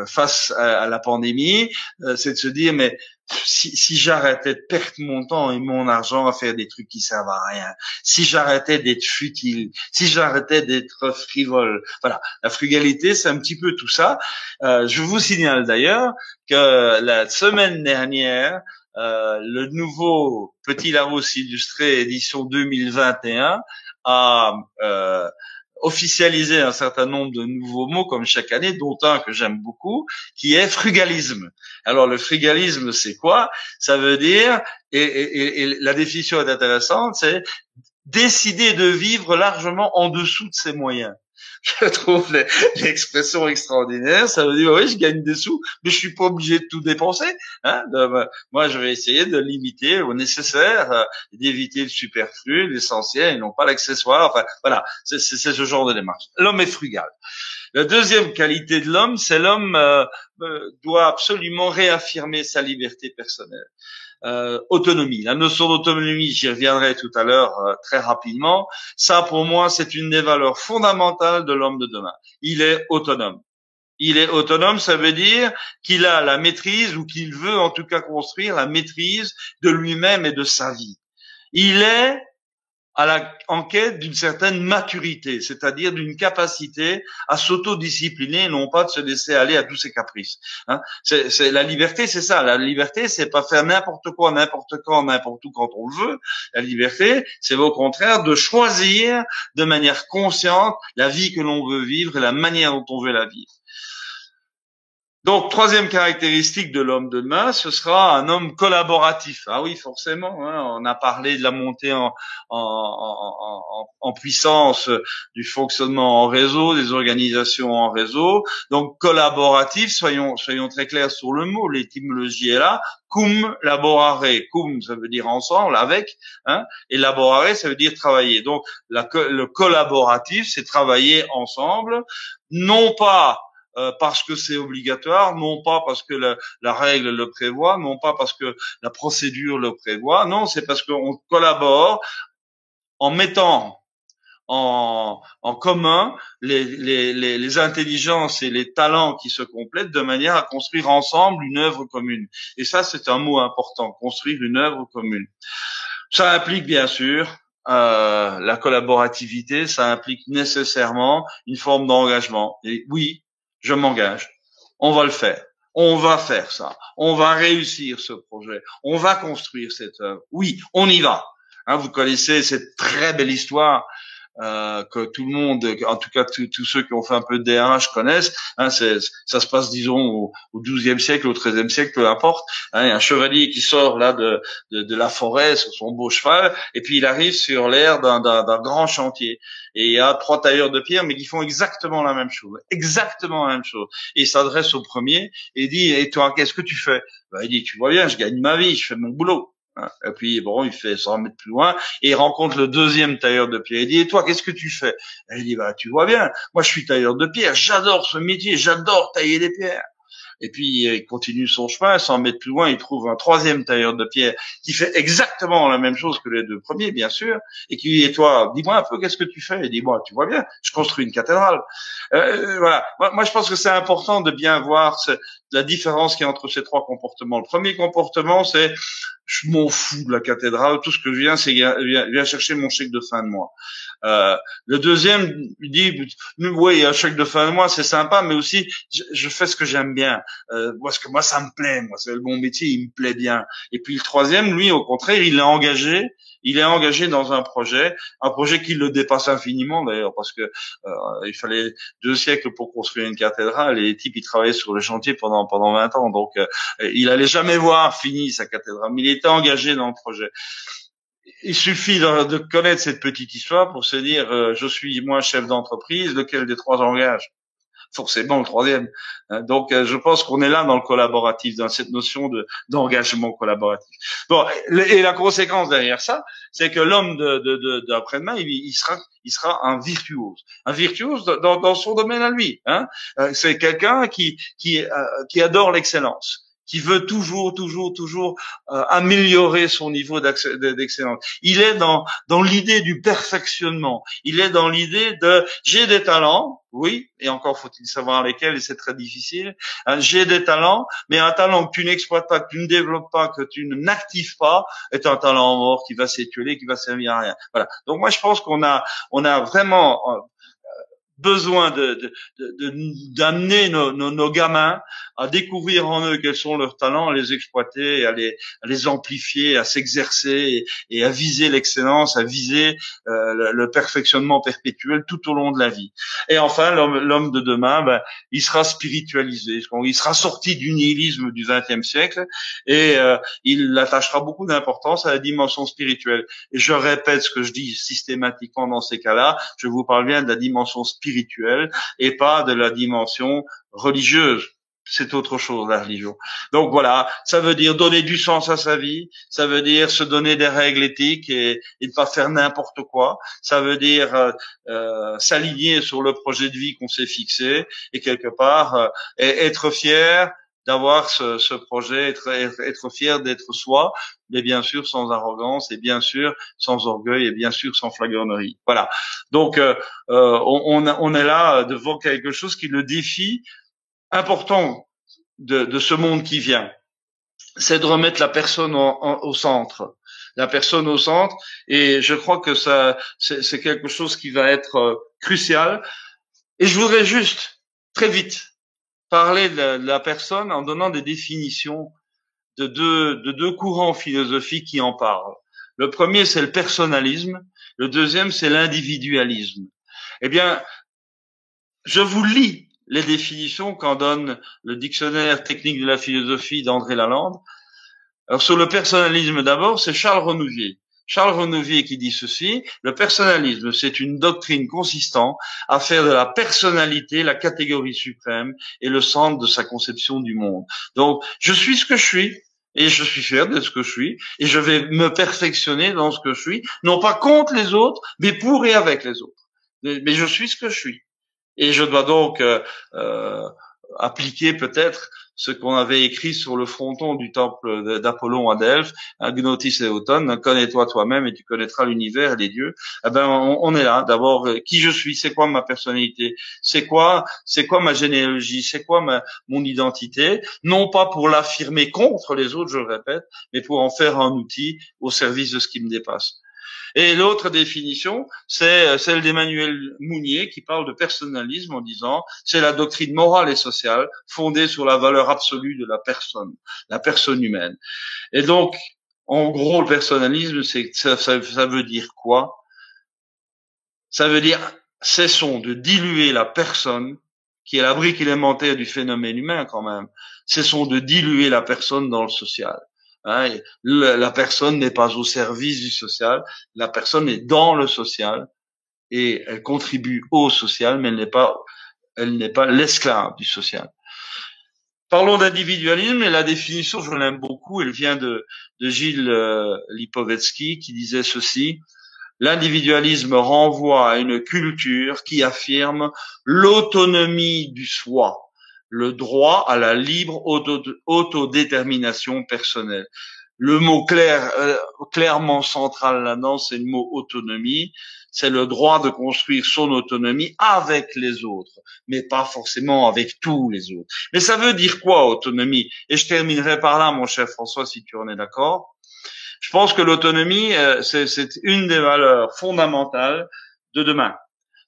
S2: face à la pandémie, c'est de se dire mais si j'arrêtais de perdre mon temps et mon argent à faire des trucs qui servent à rien, si j'arrêtais d'être futile, si j'arrêtais d'être frivole, voilà, la frugalité, c'est un petit peu tout ça. Je vous signale d'ailleurs que la semaine dernière, le nouveau Petit Larousse illustré édition 2021 a officialisé un certain nombre de nouveaux mots comme chaque année, dont un que j'aime beaucoup, qui est frugalisme. Alors le frugalisme, c'est quoi? Ça veut dire, et la définition est intéressante, c'est décider de vivre largement en dessous de ses moyens. Je trouve l'expression extraordinaire. Ça veut dire oui, je gagne des sous, mais je suis pas obligé de tout dépenser. Hein. Moi, je vais essayer de limiter au nécessaire, d'éviter le superflu, l'essentiel, et non pas l'accessoire. Enfin, voilà, c'est ce genre de démarche. L'homme est frugal. La deuxième qualité de l'homme, c'est l'homme doit absolument réaffirmer sa liberté personnelle. Autonomie. La notion d'autonomie, j'y reviendrai tout à l'heure très rapidement. Ça, pour moi, c'est une des valeurs fondamentales de l'homme de demain. Il est autonome. Il est autonome, ça veut dire qu'il a la maîtrise, ou qu'il veut en tout cas construire la maîtrise de lui-même et de sa vie. Il est en quête d'une certaine maturité, c'est-à-dire d'une capacité à s'autodiscipliner et non pas de se laisser aller à tous ses caprices. Hein, c'est la liberté, c'est ça. La liberté, c'est pas faire n'importe quoi, n'importe quand, n'importe où quand on le veut. La liberté, c'est au contraire de choisir de manière consciente la vie que l'on veut vivre et la manière dont on veut la vivre. Donc, troisième caractéristique de l'homme de demain, ce sera un homme collaboratif. Ah oui, forcément, hein, on a parlé de la montée en puissance du fonctionnement en réseau, des organisations en réseau. Donc, collaboratif, soyons très clairs sur le mot, l'étymologie est là. Cum laborare. Cum, ça veut dire ensemble, avec, hein, et laborare, ça veut dire travailler. Donc, le collaboratif, c'est travailler ensemble, non pas parce que c'est obligatoire, non pas parce que la règle le prévoit, non pas parce que la procédure le prévoit, non, c'est parce qu'on collabore en mettant en commun les intelligences et les talents qui se complètent de manière à construire ensemble une œuvre commune. Et ça, c'est un mot important, construire une œuvre commune. Ça implique bien sûr la collaborativité, ça implique nécessairement une forme d'engagement. Et oui, je m'engage. On va le faire. On va faire ça. On va réussir ce projet. On va construire cette œuvre. Oui, on y va. Hein, vous connaissez cette très belle histoire que tout le monde, en tout cas tous ceux qui ont fait un peu de DRH connaissent. Hein, ça se passe, disons, au XIIe siècle, au XIIIe siècle, peu importe. Hein, il y a un chevalier qui sort là de la forêt sur son beau cheval, et puis il arrive sur l'aire d'un grand chantier. Et il y a 3 tailleurs de pierre, mais qui font exactement la même chose. Exactement la même chose. Et il s'adresse au premier et dit, et toi, qu'est-ce que tu fais? Ben, il dit, tu vois bien, je gagne ma vie, je fais mon boulot. Et puis, bon, il fait 100 mètres plus loin et il rencontre le deuxième tailleur de pierre. Il dit, et toi, qu'est-ce que tu fais? Et il dit, bah, tu vois bien, moi, je suis tailleur de pierre, j'adore ce métier, j'adore tailler des pierres. Et puis, il continue son chemin, 100 mètres plus loin, il trouve un troisième tailleur de pierre qui fait exactement la même chose que les 2 premiers, bien sûr, et qui lui dit, et toi, dis-moi un peu, qu'est-ce que tu fais? Il dit, moi, tu vois bien, je construis une cathédrale. Voilà. Moi, je pense que c'est important de bien voir la différence qu'il y a entre ces trois comportements. Le premier comportement, c'est je m'en fous de la cathédrale, tout ce que je viens, c'est viens chercher mon chèque de fin de mois. Le deuxième dit oui, un chèque de fin de mois c'est sympa, mais aussi je fais ce que j'aime bien, parce que moi ça me plaît, moi c'est mon métier, il me plaît bien. Et puis le troisième, lui au contraire, il est engagé dans un projet qui le dépasse infiniment d'ailleurs, parce que il fallait 2 siècles pour construire une cathédrale et les types ils travaillaient sur le chantier pendant 20 ans, donc il allait jamais voir fini sa cathédrale, mais il était engagé dans le projet. Il suffit de connaître cette petite histoire pour se dire je suis moi chef d'entreprise, lequel des trois engage? Forcément le troisième. Donc je pense qu'on est là dans le collaboratif, dans cette notion d'engagement collaboratif. Bon, et la conséquence derrière ça, c'est que l'homme d'après-demain, il sera un virtuose dans son domaine à lui. C'est quelqu'un qui adore l'excellence, qui veut toujours améliorer son niveau d'excellence. Il est dans l'idée du perfectionnement. Il est dans l'idée de j'ai des talents, oui, et encore faut-il savoir lesquels, et c'est très difficile. J'ai des talents, mais un talent que tu n'exploites pas, que tu ne développes pas, que tu n'actives pas, est un talent mort qui va s'étioler, qui va servir à rien. Voilà. Donc moi je pense qu'on a vraiment besoin d'amener nos gamins à découvrir en eux quels sont leurs talents, à les exploiter, à les amplifier, à s'exercer et à viser l'excellence, à viser le perfectionnement perpétuel tout au long de la vie. Et enfin, l'homme de demain, il sera spiritualisé, il sera sorti du nihilisme du XXe siècle et il attachera beaucoup d'importance à la dimension spirituelle. Et je répète ce que je dis systématiquement dans ces cas-là, je vous parle bien de la dimension spirituelle et pas de la dimension religieuse. C'est autre chose, la religion. Donc voilà, ça veut dire donner du sens à sa vie, ça veut dire se donner des règles éthiques et ne pas faire n'importe quoi, ça veut dire s'aligner sur le projet de vie qu'on s'est fixé et quelque part être fier d'avoir ce projet, être fier d'être soi, mais bien sûr sans arrogance et bien sûr sans orgueil et bien sûr sans flagornerie. Voilà. Donc on est là devant quelque chose qui le défi important de ce monde qui vient. C'est de remettre la personne au centre. La personne au centre, et je crois que ça c'est quelque chose qui va être crucial. Et je voudrais juste très vite parler de la personne en donnant des définitions de deux courants philosophiques qui en parlent. Le premier, c'est le personnalisme. Le deuxième, c'est l'individualisme. Eh bien, je vous lis les définitions qu'en donne le dictionnaire technique de la philosophie d'André Lalande. Alors, sur le personnalisme d'abord, c'est Charles Renouvier. Charles Renouvier qui dit ceci: le personnalisme, c'est une doctrine consistant à faire de la personnalité la catégorie suprême et le centre de sa conception du monde. Donc, je suis ce que je suis, et je suis fier de ce que je suis, et je vais me perfectionner dans ce que je suis, non pas contre les autres, mais pour et avec les autres. Mais je suis ce que je suis. Et je dois donc appliquer peut-être ce qu'on avait écrit sur le fronton du temple d'Apollon à Delphes, Gnotis Eoton, connais-toi toi-même et tu connaîtras l'univers et les dieux. Eh ben, on est là. D'abord, qui je suis, c'est quoi ma personnalité, c'est quoi ma généalogie, c'est quoi mon identité, non pas pour l'affirmer contre les autres, je le répète, mais pour en faire un outil au service de ce qui me dépasse. Et l'autre définition, c'est celle d'Emmanuel Mounier qui parle de personnalisme en disant c'est la doctrine morale et sociale fondée sur la valeur absolue de la personne humaine. Et donc, en gros, le personnalisme, ça veut dire quoi? Ça veut dire cessons de diluer la personne, qui est la brique élémentaire du phénomène humain quand même. Cessons de diluer la personne dans le social. La personne n'est pas au service du social, la personne est dans le social et elle contribue au social, mais elle n'est pas l'esclave du social. Parlons d'individualisme, et la définition, je l'aime beaucoup, elle vient de Gilles Lipovetsky qui disait ceci: l'individualisme renvoie à une culture qui affirme l'autonomie du soi, le droit à la libre autodétermination personnelle. Le mot clairement central là-dedans, c'est le mot autonomie. C'est le droit de construire son autonomie avec les autres, mais pas forcément avec tous les autres. Mais ça veut dire quoi, autonomie? Et je terminerai par là, mon cher François, si tu en es d'accord. Je pense que l'autonomie, c'est une des valeurs fondamentales de demain.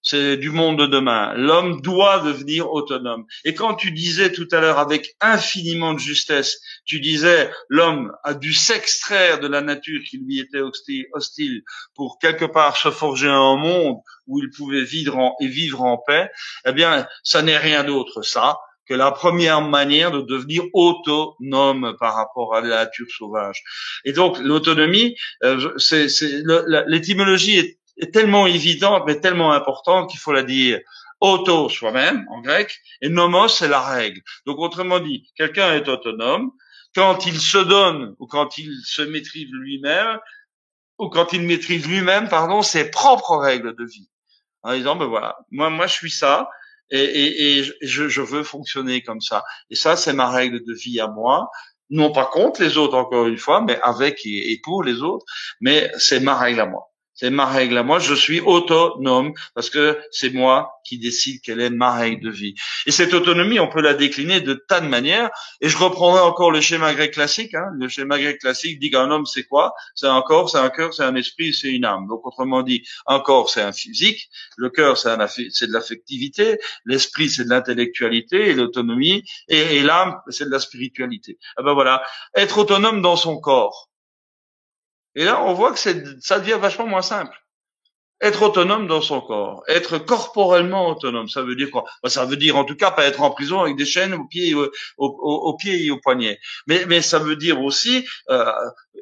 S2: C'est du monde de demain. L'homme doit devenir autonome. Et quand tu disais tout à l'heure avec infiniment de justesse, tu disais l'homme a dû s'extraire de la nature qui lui était hostile pour quelque part se forger un monde où il pouvait vivre en paix, eh bien, ça n'est rien d'autre, ça, que la première manière de devenir autonome par rapport à la nature sauvage. Et donc, l'autonomie, l'étymologie est tellement évidente, mais tellement importante qu'il faut la dire. Auto, soi-même, en grec, et nomos, c'est la règle. Donc, autrement dit, quelqu'un est autonome quand il se donne, ou quand il se maîtrise lui-même, ou quand il maîtrise lui-même, ses propres règles de vie. En disant, ben voilà, moi, je suis ça, et je veux fonctionner comme ça. Et ça, c'est ma règle de vie à moi. Non pas contre les autres, encore une fois, mais avec et pour les autres, mais c'est ma règle à moi. C'est ma règle à moi, je suis autonome parce que c'est moi qui décide quelle est ma règle de vie. Et cette autonomie, on peut la décliner de tas de manières. Et je reprendrai encore le schéma grec classique. Le schéma grec classique dit qu'un homme, c'est quoi? C'est un corps, c'est un cœur, c'est un esprit, c'est une âme. Donc autrement dit, un corps, c'est un physique, le cœur, c'est de l'affectivité, l'esprit, c'est de l'intellectualité et l'autonomie, et l'âme, c'est de la spiritualité. Ah ben voilà, être autonome dans son corps. Et là, on voit que ça devient vachement moins simple. Être autonome dans son corps, être corporellement autonome, ça veut dire quoi? Ça veut dire en tout cas pas être en prison avec des chaînes aux pieds, aux pieds et aux poignets. Mais ça veut dire aussi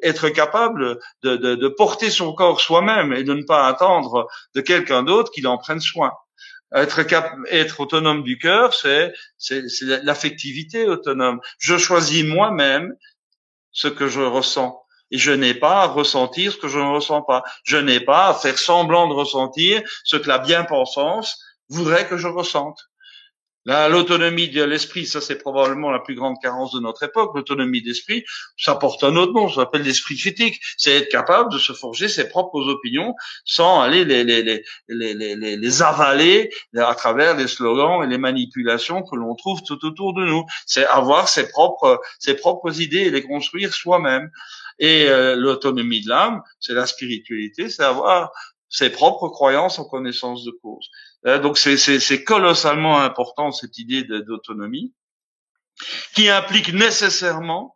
S2: être capable de porter son corps soi-même et de ne pas attendre de quelqu'un d'autre qu'il en prenne soin. Être autonome du cœur, c'est l'affectivité autonome. Je choisis moi-même ce que je ressens. Et je n'ai pas à ressentir ce que je ne ressens pas. Je n'ai pas à faire semblant de ressentir ce que la bien-pensance voudrait que je ressente. L'autonomie de l'esprit, ça c'est probablement la plus grande carence de notre époque. L'autonomie d'esprit, ça porte un autre nom, ça s'appelle l'esprit critique. C'est être capable de se forger ses propres opinions sans aller les avaler à travers les slogans et les manipulations que l'on trouve tout autour de nous. C'est avoir ses propres idées et les construire soi-même. Et l'autonomie de l'âme, c'est la spiritualité, c'est avoir ses propres croyances en connaissance de cause. Donc c'est colossalement important cette idée d'autonomie qui implique nécessairement,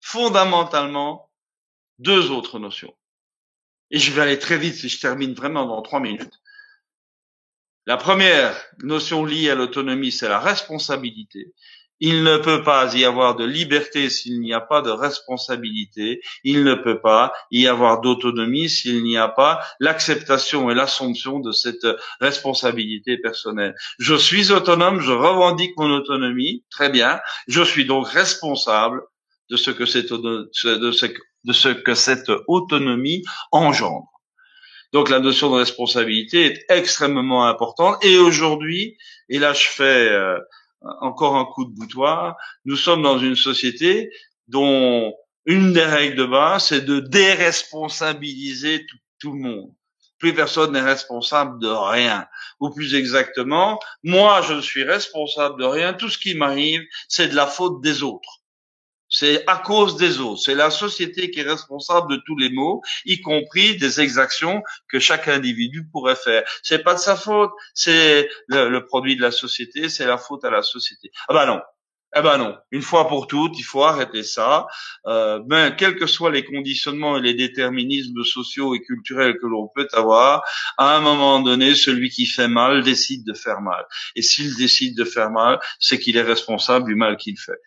S2: fondamentalement, deux autres notions. Et je vais aller très vite si je termine vraiment dans 3 minutes. La première notion liée à l'autonomie, c'est la responsabilité. Il ne peut pas y avoir de liberté s'il n'y a pas de responsabilité. Il ne peut pas y avoir d'autonomie s'il n'y a pas l'acceptation et l'assomption de cette responsabilité personnelle. Je suis autonome, je revendique mon autonomie, très bien. Je suis donc responsable de ce que cette autonomie engendre. Donc la notion de responsabilité est extrêmement importante. Et aujourd'hui, et là je fais encore un coup de boutoir, nous sommes dans une société dont une des règles de base, c'est de déresponsabiliser tout le monde. Plus personne n'est responsable de rien. Ou plus exactement, moi je ne suis responsable de rien. Tout ce qui m'arrive, c'est de la faute des autres. C'est à cause des autres. C'est la société qui est responsable de tous les maux, y compris des exactions que chaque individu pourrait faire. C'est pas de sa faute, c'est le produit de la société, c'est la faute à la société. Ah ben non. Eh ben non. Une fois pour toutes, il faut arrêter ça. Quels que soient les conditionnements et les déterminismes sociaux et culturels que l'on peut avoir, à un moment donné, celui qui fait mal décide de faire mal. Et s'il décide de faire mal, c'est qu'il est responsable du mal qu'il fait.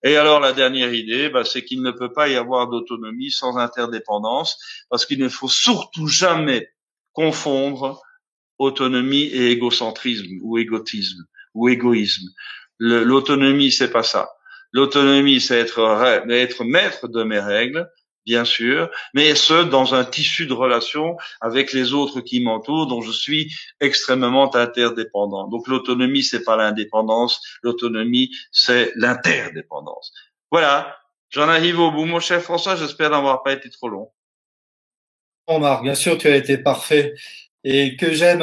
S2: Et alors la dernière idée, c'est qu'il ne peut pas y avoir d'autonomie sans interdépendance, parce qu'il ne faut surtout jamais confondre autonomie et égocentrisme ou égotisme ou égoïsme. L'autonomie, c'est pas ça. L'autonomie, c'est être maître de mes règles, bien sûr, mais ce, dans un tissu de relations avec les autres qui m'entourent, dont je suis extrêmement interdépendant. Donc l'autonomie, c'est pas l'indépendance, l'autonomie, c'est l'interdépendance. Voilà, J'en arrive au bout. Mon cher François, j'espère n'avoir pas été trop long.
S1: Bon, Marc, bien sûr, tu as été parfait. Et que j'aime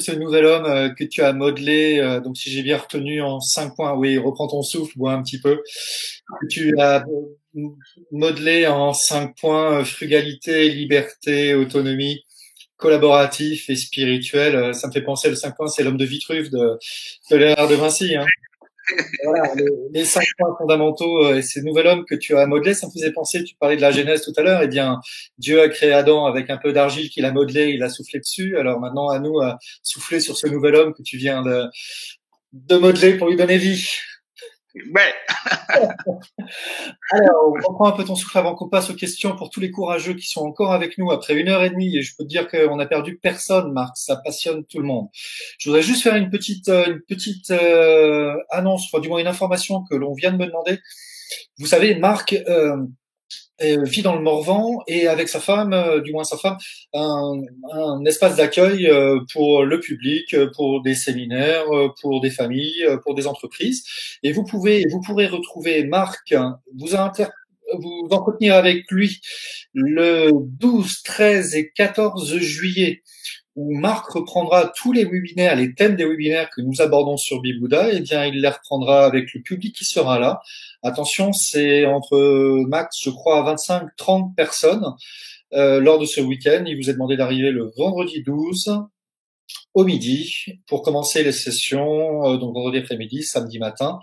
S1: ce nouvel homme que tu as modelé. Donc, si j'ai bien retenu en 5 points, oui, reprends ton souffle, bois un petit peu. Que tu as modelé en 5 points, frugalité, liberté, autonomie, collaboratif et spirituel. Ça me fait penser, le 5 points, c'est l'homme de Vitruve de Léonard de Vinci, hein. Voilà, les 5 points fondamentaux et ces nouvel homme que tu as modelé, ça me faisait penser, tu parlais de la Genèse tout à l'heure, eh bien, Dieu a créé Adam avec un peu d'argile qu'il a modelé, il a soufflé dessus, alors maintenant à nous à souffler sur ce nouvel homme que tu viens de modeler pour lui donner vie.
S2: Ouais.
S1: Alors, on reprend un peu ton souffle avant qu'on passe aux questions pour tous les courageux qui sont encore avec nous après 1 heure et demie. Et je peux te dire qu'on a perdu personne, Marc. Ça passionne tout le monde. Je voudrais juste faire une petite annonce, enfin, du moins une information que l'on vient de me demander. Vous savez, Marc vit dans le Morvan et avec sa femme, du moins sa femme, un espace d'accueil pour le public, pour des séminaires, pour des familles, pour des entreprises. Et vous pourrez retrouver Marc, vous entretenir avec lui le 12, 13 et 14 juillet où Marc reprendra tous les webinaires, les thèmes des webinaires que nous abordons sur Bibouda, et bien il les reprendra avec le public qui sera là. Attention, c'est entre max, je crois, 25-30 personnes lors de ce week-end. Il vous est demandé d'arriver le vendredi 12 au midi pour commencer les sessions, donc vendredi après-midi, samedi matin.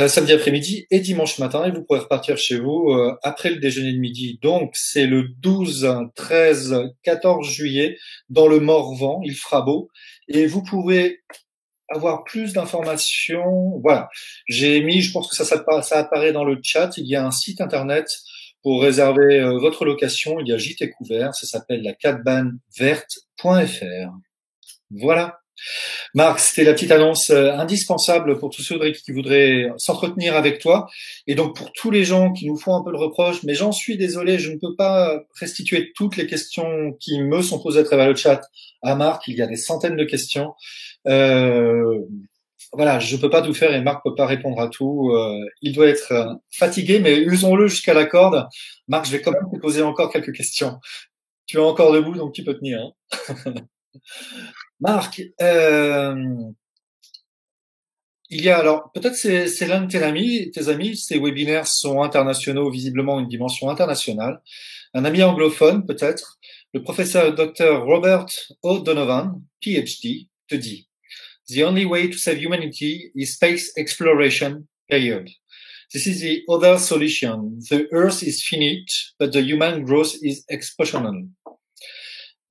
S1: Samedi après-midi et dimanche matin, et vous pourrez repartir chez vous après le déjeuner de midi. Donc, c'est le 12, 13, 14 juillet dans le Morvan. Il fera beau. Et vous pouvez avoir plus d'informations. Voilà. J'ai mis, je pense que ça apparaît dans le chat. Il y a un site internet pour réserver votre location. Il y a gîte couvert. Ça s'appelle la cabaneverte.fr. Voilà. Marc, c'était la petite annonce indispensable pour tous ceux qui voudraient s'entretenir avec toi. Et donc pour tous les gens qui nous font un peu le reproche, mais j'en suis désolé, je ne peux pas restituer toutes les questions qui me sont posées à travers le chat à Marc. Il y a des centaines de questions. Voilà, je peux pas tout faire et Marc peut pas répondre à tout. Il doit être fatigué, mais usons-le jusqu'à la corde. Marc, je vais quand même te poser encore quelques questions. Tu es encore debout, donc tu peux tenir, hein. Marc, il y a alors peut-être c'est l'un de tes amis, ces webinaires sont internationaux, visiblement une dimension internationale. Un ami anglophone peut-être, le professeur Dr. Robert O'Donovan, PhD, te dit The only way to save humanity is space exploration, period. This is the other solution. The Earth is finite, but the human growth is exponential.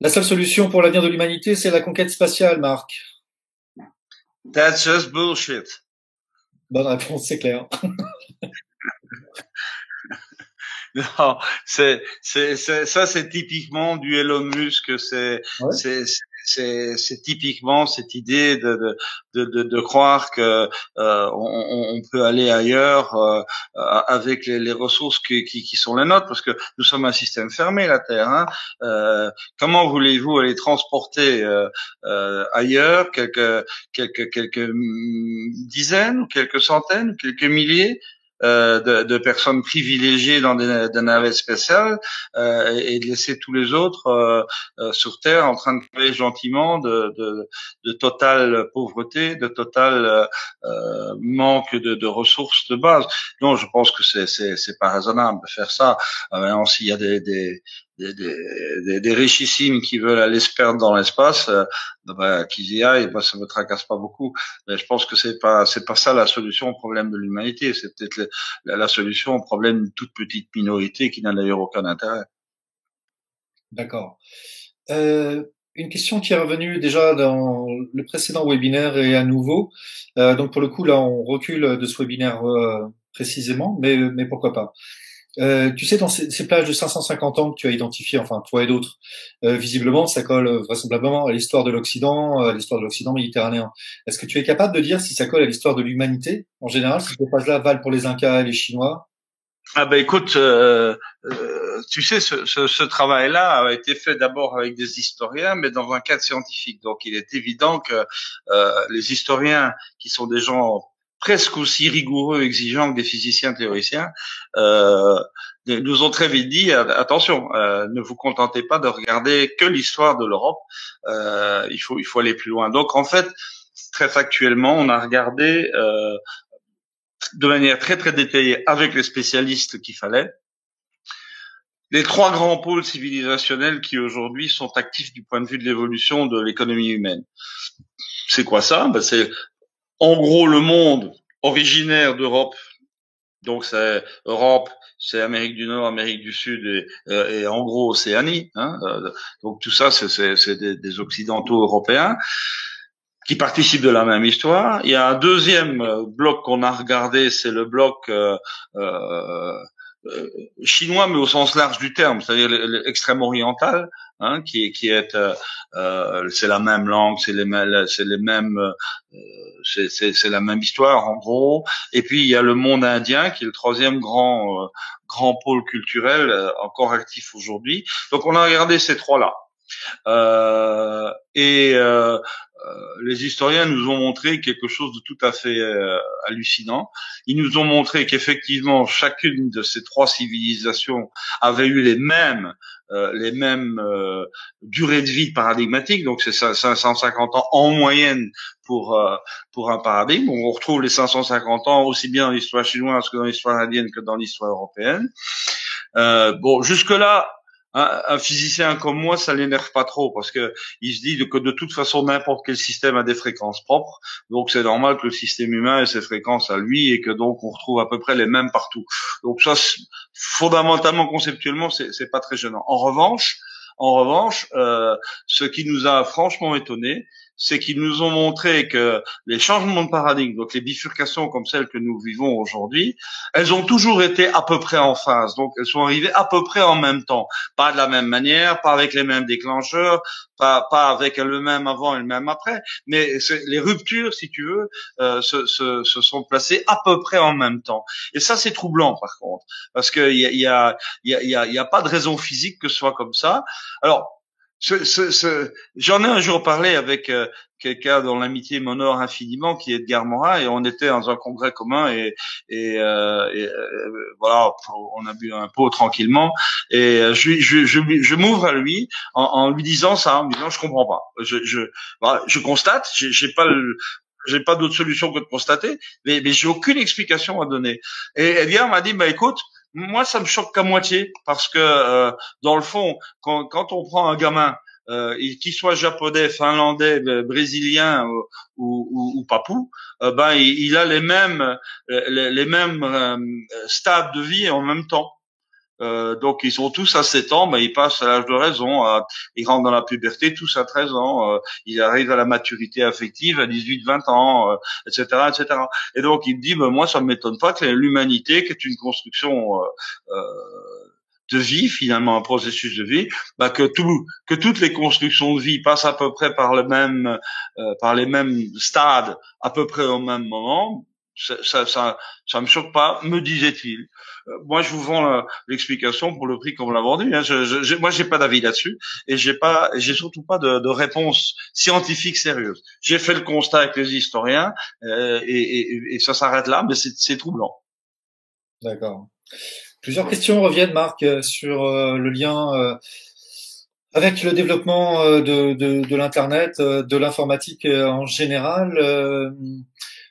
S1: La seule solution pour l'avenir de l'humanité, c'est la conquête spatiale, Marc.
S2: That's just bullshit.
S1: Bonne réponse, c'est clair.
S2: Non, ça, c'est typiquement du Elon Musk.
S1: Ouais.
S2: C'est typiquement cette idée de croire que on peut aller ailleurs avec les ressources qui sont les nôtres, parce que nous sommes un système fermé, la Terre. Hein. Comment voulez-vous aller transporter ailleurs quelques dizaines ou quelques centaines ou quelques milliers de personnes privilégiées dans des navettes spéciales et de laisser tous les autres sur Terre en train de crever gentiment de totale pauvreté, de total manque de ressources de base. Non, je pense que c'est pas raisonnable de faire ça. Maintenant, s'il y a des richissimes qui veulent aller se perdre dans l'espace, qu'ils y aillent, ça me tracasse pas beaucoup. Mais je pense que c'est pas ça la solution au problème de l'humanité. C'est peut-être la solution au problème d'une toute petite minorité qui n'a d'ailleurs aucun intérêt.
S1: D'accord. Une question qui est revenue déjà dans le précédent webinaire et à nouveau. Donc pour le coup là, on recule de ce webinaire précisément, mais pourquoi pas. Tu sais, dans ces plages de 550 ans que tu as identifiées, enfin toi et d'autres, visiblement, ça colle vraisemblablement à l'histoire de l'Occident méditerranéen. Est-ce que tu es capable de dire si ça colle à l'histoire de l'humanité en général, si ces plages-là valent pour les Incas et les Chinois?
S2: Ah ben écoute, tu sais, ce travail-là a été fait d'abord avec des historiens, mais dans un cadre scientifique. Donc il est évident que les historiens, qui sont des gens presque aussi rigoureux, exigeants que des physiciens théoriciens, euh, nous ont très vite dit attention, ne vous contentez pas de regarder que l'histoire de l'Europe, il faut aller plus loin. Donc en fait, très factuellement, on a regardé de manière très très détaillée avec les spécialistes qu'il fallait les trois grands pôles civilisationnels qui aujourd'hui sont actifs du point de vue de l'évolution de l'économie humaine. C'est quoi ça? C'est en gros le monde originaire d'Europe. Donc c'est Europe, c'est Amérique du Nord, Amérique du Sud et en gros Océanie. Donc tout ça, c'est des Occidentaux européens qui participent de la même histoire. Il y a un deuxième bloc qu'on a regardé, c'est le bloc chinois, mais au sens large du terme, c'est-à-dire l'extrême oriental, qui est c'est la même langue, c'est la même histoire en gros. Et puis il y a le monde indien qui est le troisième grand pôle culturel encore actif aujourd'hui. Donc on a regardé ces trois-là. Les historiens nous ont montré quelque chose de tout à fait hallucinant. Ils nous ont montré qu'effectivement chacune de ces trois civilisations avait eu les mêmes durées de vie paradigmatiques. Donc c'est 550 ans en moyenne pour un paradigme. On retrouve les 550 ans aussi bien dans l'histoire chinoise que dans l'histoire indienne que dans l'histoire européenne. Jusque-là, un physicien comme moi, ça l'énerve pas trop parce que il se dit que de toute façon n'importe quel système a des fréquences propres, donc c'est normal que le système humain ait ses fréquences à lui et que donc on retrouve à peu près les mêmes partout. Donc ça, fondamentalement, conceptuellement, c'est pas très gênant. En revanche, ce qui nous a franchement étonné, c'est qu'ils nous ont montré que les changements de paradigme, donc les bifurcations comme celles que nous vivons aujourd'hui, elles ont toujours été à peu près en phase. Donc elles sont arrivées à peu près en même temps, pas de la même manière, pas avec les mêmes déclencheurs, pas avec le même avant et le même après, mais les ruptures, si tu veux, se sont placées à peu près en même temps. Et ça, c'est troublant par contre, parce que il y a pas de raison physique que ce soit comme ça. Alors j'en ai un jour parlé avec quelqu'un dont l'amitié m'honore infiniment, qui est Edgar Morin, et on était dans un congrès commun et voilà, on a bu un pot tranquillement et je m'ouvre à lui en lui disant ça, en me disant je comprends pas, je constate, j'ai pas d'autre solution que de constater, mais j'ai aucune explication à donner. Et Edgar m'a dit écoute, moi, ça me choque qu'à moitié parce que dans le fond, quand on prend un gamin, qu'il soit japonais, finlandais, brésilien ou papou, il a les mêmes stades de vie en même temps. Donc ils sont tous à 7 ans, ils passent à l'âge de raison, ils rentrent dans la puberté tous à 13 ans, ils arrivent à la maturité affective à 18-20 ans, etc., etc. Et donc il me dit, moi ça me m'étonne pas que l'humanité, qui est une construction de vie, finalement un processus de vie, que toutes les constructions de vie passent à peu près par les mêmes stades à peu près au même moment. Ça me choque pas, me disait-il. Moi, je vous vends l'explication pour le prix qu'on me l'a vendu. Moi, j'ai pas d'avis là-dessus et j'ai surtout pas de réponse scientifique sérieuse. J'ai fait le constat avec les historiens et ça s'arrête là, mais c'est troublant.
S1: D'accord. Plusieurs questions reviennent, Marc, sur le lien avec le développement de l'Internet, de l'informatique en général.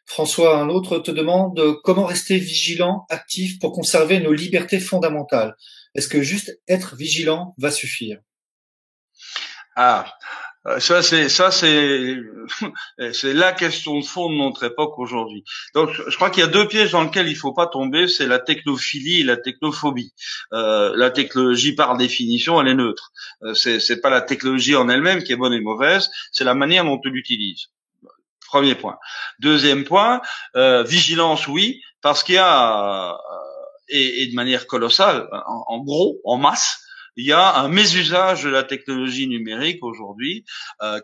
S1: François, un autre te demande comment rester vigilant, actif pour conserver nos libertés fondamentales. Est-ce que juste être vigilant va suffire?
S2: Ça c'est c'est la question de fond de notre époque aujourd'hui. Donc je crois qu'il y a deux pièges dans lesquels il faut pas tomber, c'est la technophilie et la technophobie. La technologie par définition elle est neutre. C'est pas la technologie en elle-même qui est bonne et mauvaise, c'est la manière dont on l'utilise. Premier point. Deuxième point, vigilance oui, parce qu'il y a et de manière colossale, en gros, en masse. Il y a un mésusage de la technologie numérique aujourd'hui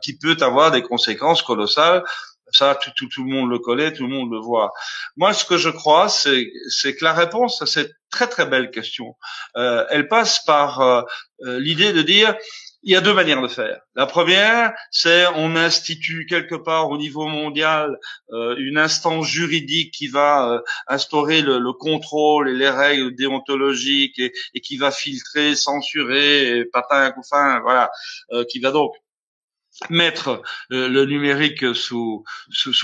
S2: qui peut avoir des conséquences colossales. Ça, tout le monde le connaît, tout le monde le voit. Moi, ce que je crois, c'est que la réponse à cette très très belle question, elle passe par l'idée de dire il y a deux manières de faire. La première, c'est on institue quelque part au niveau mondial une instance juridique qui va instaurer le contrôle et les règles déontologiques et qui va filtrer, censurer, et patin, couffin, voilà, qui va donc mettre le numérique sous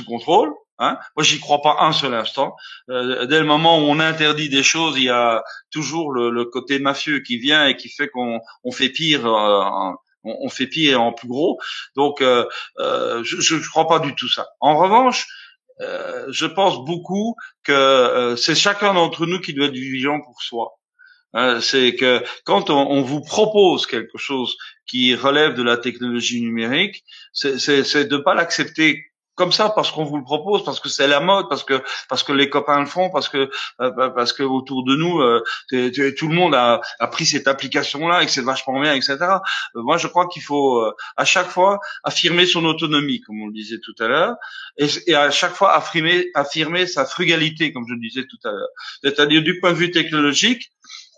S2: contrôle. Hein. Moi, j'y crois pas un seul instant. Dès le moment où on interdit des choses, il y a toujours le côté mafieux qui vient et qui fait qu'on fait pire. On fait pire en plus gros. Donc, je crois pas du tout ça. En revanche, je pense beaucoup que c'est chacun d'entre nous qui doit être vigilant pour soi. C'est que quand on vous propose quelque chose qui relève de la technologie numérique, c'est de pas l'accepter comme ça parce qu'on vous le propose, parce que c'est la mode, parce que les copains le font, parce que autour de nous tout le monde a pris cette application-là et que c'est vachement bien, etc. Moi, je crois qu'il faut à chaque fois affirmer son autonomie, comme on le disait tout à l'heure, et à chaque fois affirmer sa frugalité, comme je le disais tout à l'heure. C'est-à-dire du point de vue technologique.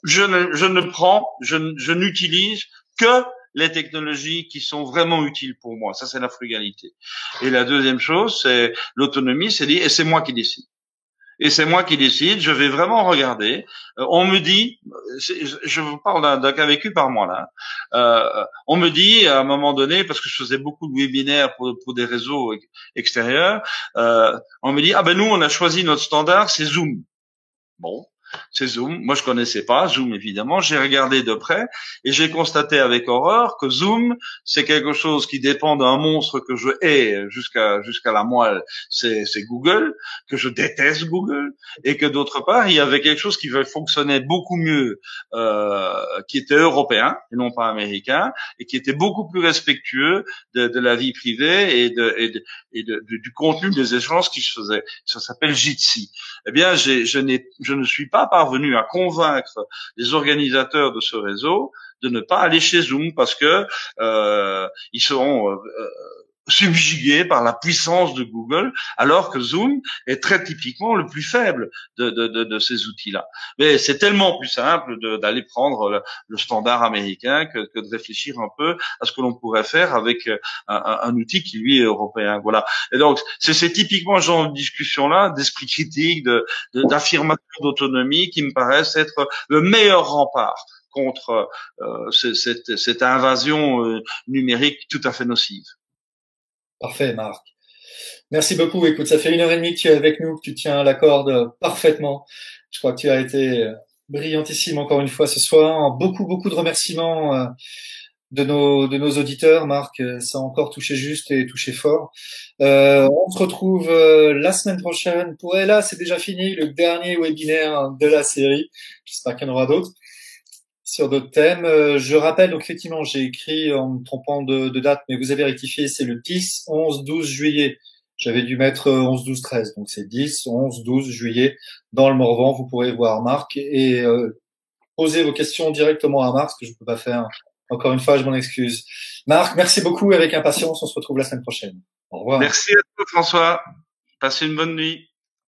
S2: Je n'utilise que les technologies qui sont vraiment utiles pour moi. Ça, c'est la frugalité. Et la deuxième chose, c'est l'autonomie, c'est dire, et c'est moi qui décide. Et c'est moi qui décide, je vais vraiment regarder. On me dit, je vous parle d'un cas vécu par moi là. On me dit à un moment donné, parce que je faisais beaucoup de webinaires pour des réseaux extérieurs, on me dit, ah ben nous, on a choisi notre standard, c'est Zoom. Bon. C'est Zoom. Moi, je connaissais pas Zoom, évidemment. J'ai regardé de près et j'ai constaté avec horreur que Zoom, c'est quelque chose qui dépend d'un monstre que je hais jusqu'à la moelle. C'est Google, que je déteste Google, et que d'autre part, il y avait quelque chose qui fonctionnait beaucoup mieux, qui était européen et non pas américain, et qui était beaucoup plus respectueux de la vie privée et du contenu des échanges qui se faisaient. Ça s'appelle Jitsi. Eh bien, je ne suis pas parvenu à convaincre les organisateurs de ce réseau de ne pas aller chez Zoom parce que ils seront subjugués par la puissance de Google, alors que Zoom est très typiquement le plus faible de ces outils-là. Mais c'est tellement plus simple d'aller prendre le standard américain que de réfléchir un peu à ce que l'on pourrait faire avec un outil qui lui est européen. Voilà. Et donc c'est typiquement ce genre de discussion-là, d'esprit critique, d'affirmation d'autonomie, qui me paraissent être le meilleur rempart contre cette invasion numérique tout à fait nocive.
S1: Parfait, Marc. Merci beaucoup. Écoute, ça fait 1h30 que tu es avec nous, que tu tiens la corde parfaitement. Je crois que tu as été brillantissime encore une fois ce soir. Beaucoup de remerciements de nos auditeurs, Marc. Ça a encore touché juste et touché fort. On se retrouve la semaine prochaine pour, et là, c'est déjà fini, le dernier webinaire de la série. J'espère qu'il y en aura d'autres sur d'autres thèmes. Je rappelle, donc effectivement, j'ai écrit en me trompant de date, mais vous avez rectifié, c'est le 10, 11, 12 juillet. J'avais dû mettre 11, 12, 13. Donc c'est 10, 11, 12 juillet dans le Morvan. Vous pourrez voir Marc et poser vos questions directement à Marc, ce que je ne peux pas faire. Encore une fois, je m'en excuse. Marc, merci beaucoup. Avec impatience, on se retrouve la semaine prochaine. Au revoir.
S2: Merci à toi, François. Passez une bonne nuit.